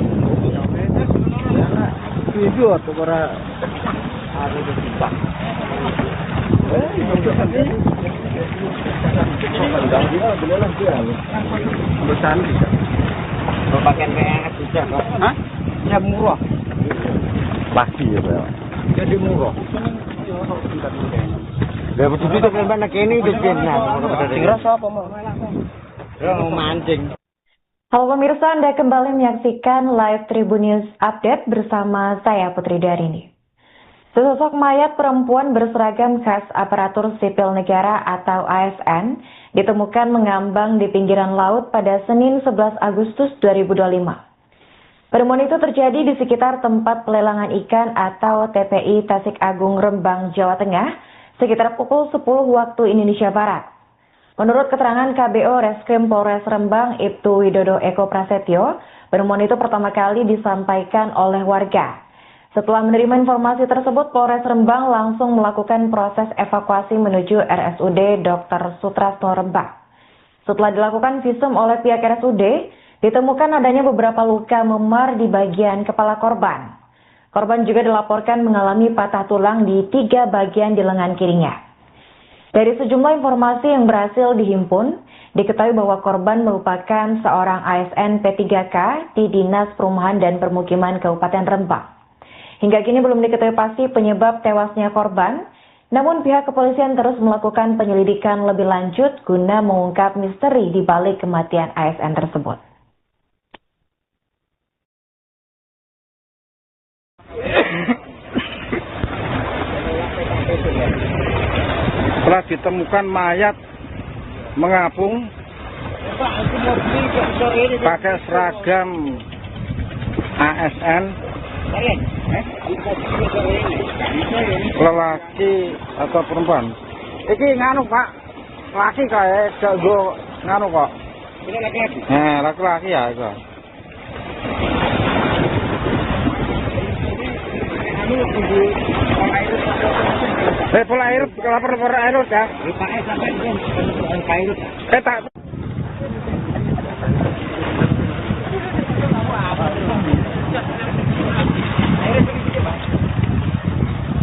Video atau para ada di Pak. Besan bisa. Pakaian PNS bisa kok. Hah? Ya murah. Pasti ya, Pak. Jadi murah. Gak betul itu kan nak ini bikin nah. Rasa apa mau? Mau mancing. Halo pemirsa, Anda kembali menyaksikan live Tribun News Update bersama saya Putri Darini. Sesosok mayat perempuan berseragam khas aparatur sipil negara atau ASN ditemukan mengambang di pinggiran laut pada Senin 11 Agustus 2025. Penemuan itu terjadi di sekitar tempat pelelangan ikan atau TPI Tasik Agung Rembang, Jawa Tengah, sekitar pukul 10 waktu Indonesia Barat. Menurut keterangan KBO Reskrim Polres Rembang, Ibtu Widodo Eko Prasetyo, penemuan itu pertama kali disampaikan oleh warga. Setelah menerima informasi tersebut, Polres Rembang langsung melakukan proses evakuasi menuju RSUD Dr. Sutrasno Rembang. Setelah dilakukan visum oleh pihak RSUD, ditemukan adanya beberapa luka memar di bagian kepala korban. Korban juga dilaporkan mengalami patah tulang di 3 bagian di lengan kirinya. Dari sejumlah informasi yang berhasil dihimpun, diketahui bahwa korban merupakan seorang ASN P3K di Dinas Perumahan dan Permukiman Kabupaten Rembang. Hingga kini belum diketahui pasti penyebab tewasnya korban, namun pihak kepolisian terus melakukan penyelidikan lebih lanjut guna mengungkap misteri di balik kematian ASN tersebut. Setelah ditemukan mayat mengapung pakai seragam ASN, lelaki atau perempuan. Iki nganu Pak, laki kayak jago nganu kok. Ini laki-laki. Nah, laki-laki ya itu. Saya pola air, lapor air kak. Pak sampai air. Saya tak.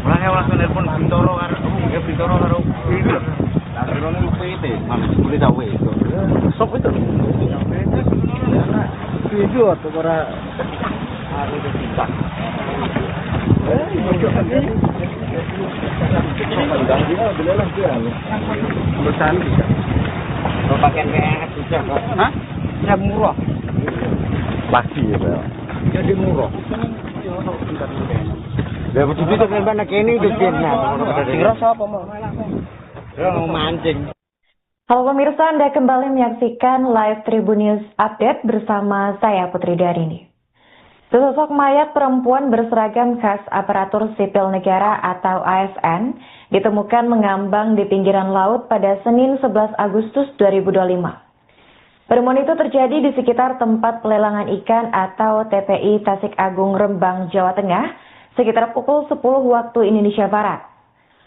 Mulai langsung telepon Bintoro karo, ya Bintoro karo. Lah terus itu, boleh tahu itu. Sok itu. Video atau para ada di Pak. Besan bisa. Pakaian PNS bisa kok. Hah? Ya murah. Pasti ya, Pak. Jadi murah. Gak betul itu kan nak ini bikin nah. Rasa apa mau? Mau mancing. Halo pemirsa, Anda kembali menyaksikan live Tribun News Update bersama saya Putri Darini. Sesosok mayat perempuan berseragam khas aparatur sipil negara atau ASN ditemukan mengambang di pinggiran laut pada Senin 11 Agustus 2025. Penemuan itu terjadi di sekitar tempat pelelangan ikan atau TPI Tasik Agung Rembang, Jawa Tengah, sekitar pukul 10 waktu Indonesia Barat.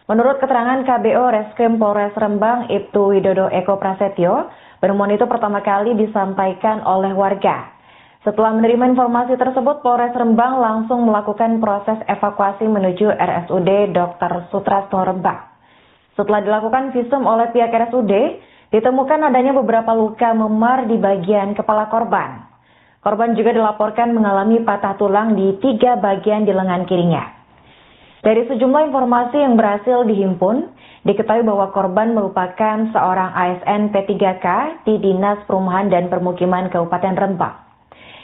Menurut keterangan KBO Reskrim Polres Rembang, Ibtu Widodo Eko Prasetyo, penemuan itu pertama kali disampaikan oleh warga. Setelah menerima informasi tersebut, Polres Rembang langsung melakukan proses evakuasi menuju RSUD Dr. Sutrasno Rembang. Setelah dilakukan visum oleh pihak RSUD, ditemukan adanya beberapa luka memar di bagian kepala korban. Korban juga dilaporkan mengalami patah tulang di 3 bagian di lengan kirinya. Dari sejumlah informasi yang berhasil dihimpun, diketahui bahwa korban merupakan seorang ASN P3K di Dinas Perumahan dan Permukiman Kabupaten Rembang.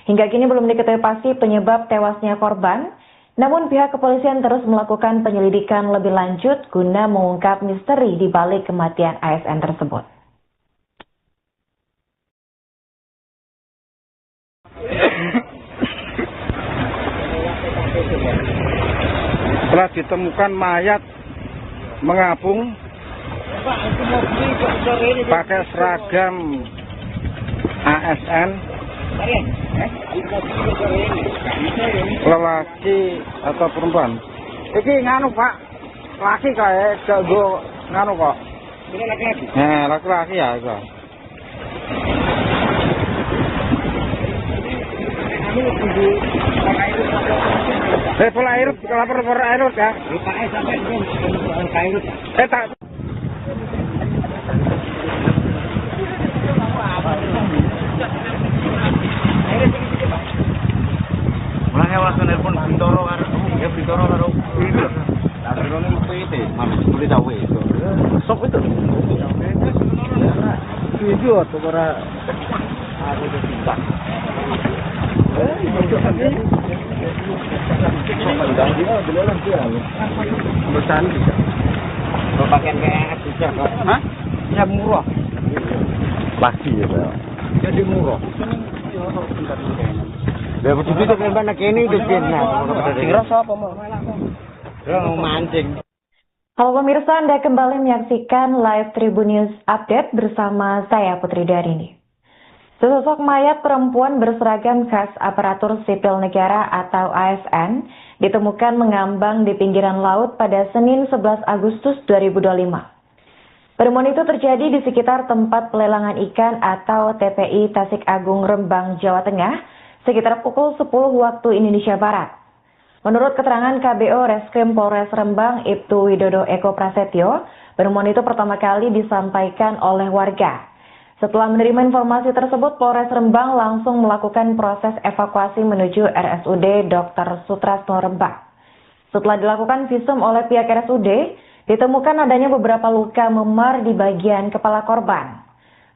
Hingga kini belum diketahui pasti penyebab tewasnya korban, namun pihak kepolisian terus melakukan penyelidikan lebih lanjut guna mengungkap misteri di balik kematian ASN tersebut. Setelah ditemukan mayat mengapung pakai seragam ASN, lelaki atau perempuan? Iki nganu Pak, laki kayak jago nganu kok. Ini laki-laki? Laki-laki ya itu. Pola air, lapor air ya? Pak sampai air. Tak. Mulanya langsung nelpon Bintoro karo, ya Bintoro karo. Lah terus PT, mami boleh tahu itu. Sok itu. Video atau para ada di Bintang. Pesan bisa. Pakaian PNS bisa kok. Hah? Ya murah. Lagi ya, Pak. Jadi murah. Lah begitu tuh kan anak ini dipin. Kira sapa mau? Mau mancing. Halo pemirsa, Anda kembali menyaksikan live Tribun News Update bersama saya Putri Darini. Sesosok mayat perempuan berseragam khas aparatur sipil negara atau ASN ditemukan mengambang di pinggiran laut pada Senin 11 Agustus 2025. Penemuan itu terjadi di sekitar tempat pelelangan ikan atau TPI Tasik Agung Rembang, Jawa Tengah, sekitar pukul 10 waktu Indonesia Barat. Menurut keterangan KBO Reskrim Polres Rembang, Ibtu Widodo Eko Prasetyo, penemuan itu pertama kali disampaikan oleh warga. Setelah menerima informasi tersebut, Polres Rembang langsung melakukan proses evakuasi menuju RSUD Dr. Sutrasno Rembang. Setelah dilakukan visum oleh pihak RSUD, ditemukan adanya beberapa luka memar di bagian kepala korban.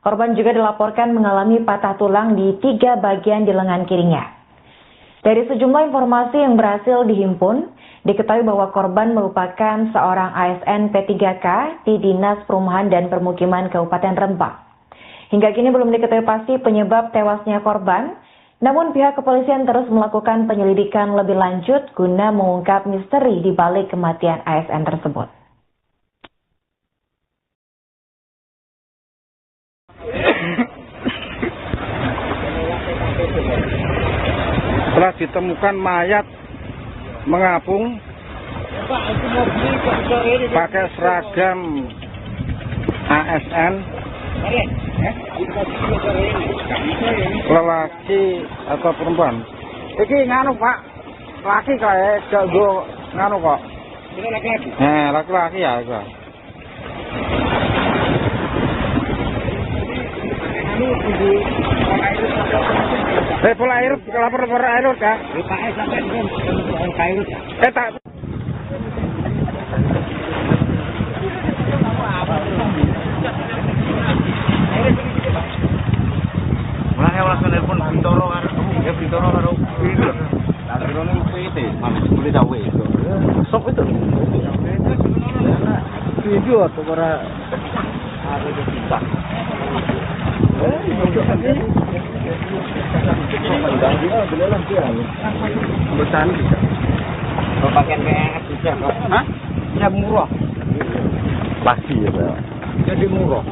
Korban juga dilaporkan mengalami patah tulang di 3 bagian di lengan kirinya. Dari sejumlah informasi yang berhasil dihimpun, diketahui bahwa korban merupakan seorang ASN P3K di Dinas Perumahan dan Permukiman Kabupaten Rembang. Hingga kini belum diketahui pasti penyebab tewasnya korban, namun pihak kepolisian terus melakukan penyelidikan lebih lanjut guna mengungkap misteri di balik kematian ASN tersebut. Setelah ditemukan mayat mengapung pakai seragam ASN, lelaki atau perempuan? Iki nganu Pak, laki kayak jago nganu kok. Ini laki-laki? Laki-laki ya itu. Pola air, lapor air ya? Pak sampai air. Tak. Mulanya langsung nelpon Bintoro karo, ya Bintoro karo. Lah terus PT, mami boleh tahu itu. Sok itu. Video atau para ada di Bintang. Pesan bisa. Pakaian PNS bisa kok. Hah? Ya murah. Lagi ya, Pak. Jadi murah.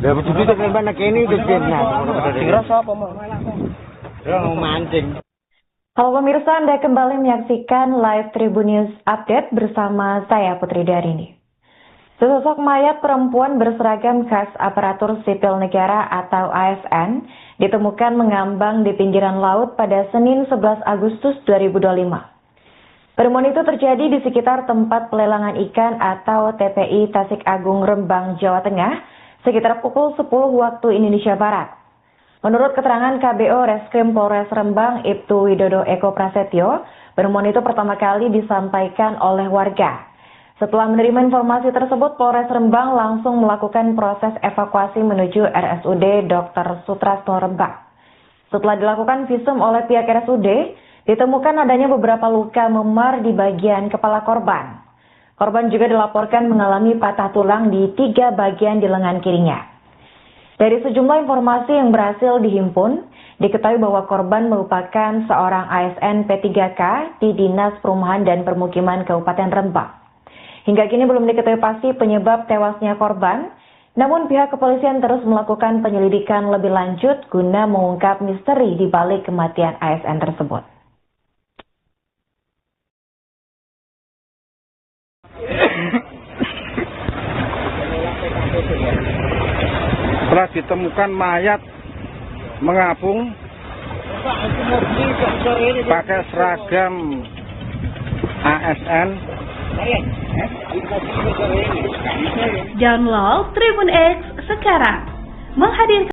Lah begitu tuh kan anak ini dipin. Kira sapa mau? Mau mancing. Halo pemirsa, Anda kembali menyaksikan live Tribun News Update bersama saya Putri Darini. Sesosok mayat perempuan berseragam khas aparatur sipil negara atau ASN ditemukan mengambang di pinggiran laut pada Senin 11 Agustus 2025. Penemuan itu terjadi di sekitar tempat pelelangan ikan atau TPI Tasik Agung Rembang, Jawa Tengah, sekitar pukul 10 waktu Indonesia Barat. Menurut keterangan KBO Reskrim Polres Rembang, Ibtu Widodo Eko Prasetyo, penemuan itu pertama kali disampaikan oleh warga. Setelah menerima informasi tersebut, Polres Rembang langsung melakukan proses evakuasi menuju RSUD Dr. Sutrasno Rembang. Setelah dilakukan visum oleh pihak RSUD, ditemukan adanya beberapa luka memar di bagian kepala korban. Korban juga dilaporkan mengalami patah tulang di 3 bagian di lengan kirinya. Dari sejumlah informasi yang berhasil dihimpun, diketahui bahwa korban merupakan seorang ASN P3K di Dinas Perumahan dan Permukiman Kabupaten Rembang. Hingga kini belum diketahui pasti penyebab tewasnya korban, namun pihak kepolisian terus melakukan penyelidikan lebih lanjut guna mengungkap misteri di balik kematian ASN tersebut. Setelah ditemukan mayat mengapung pakai seragam ASN. Download Tribun X sekarang. Menghadirkan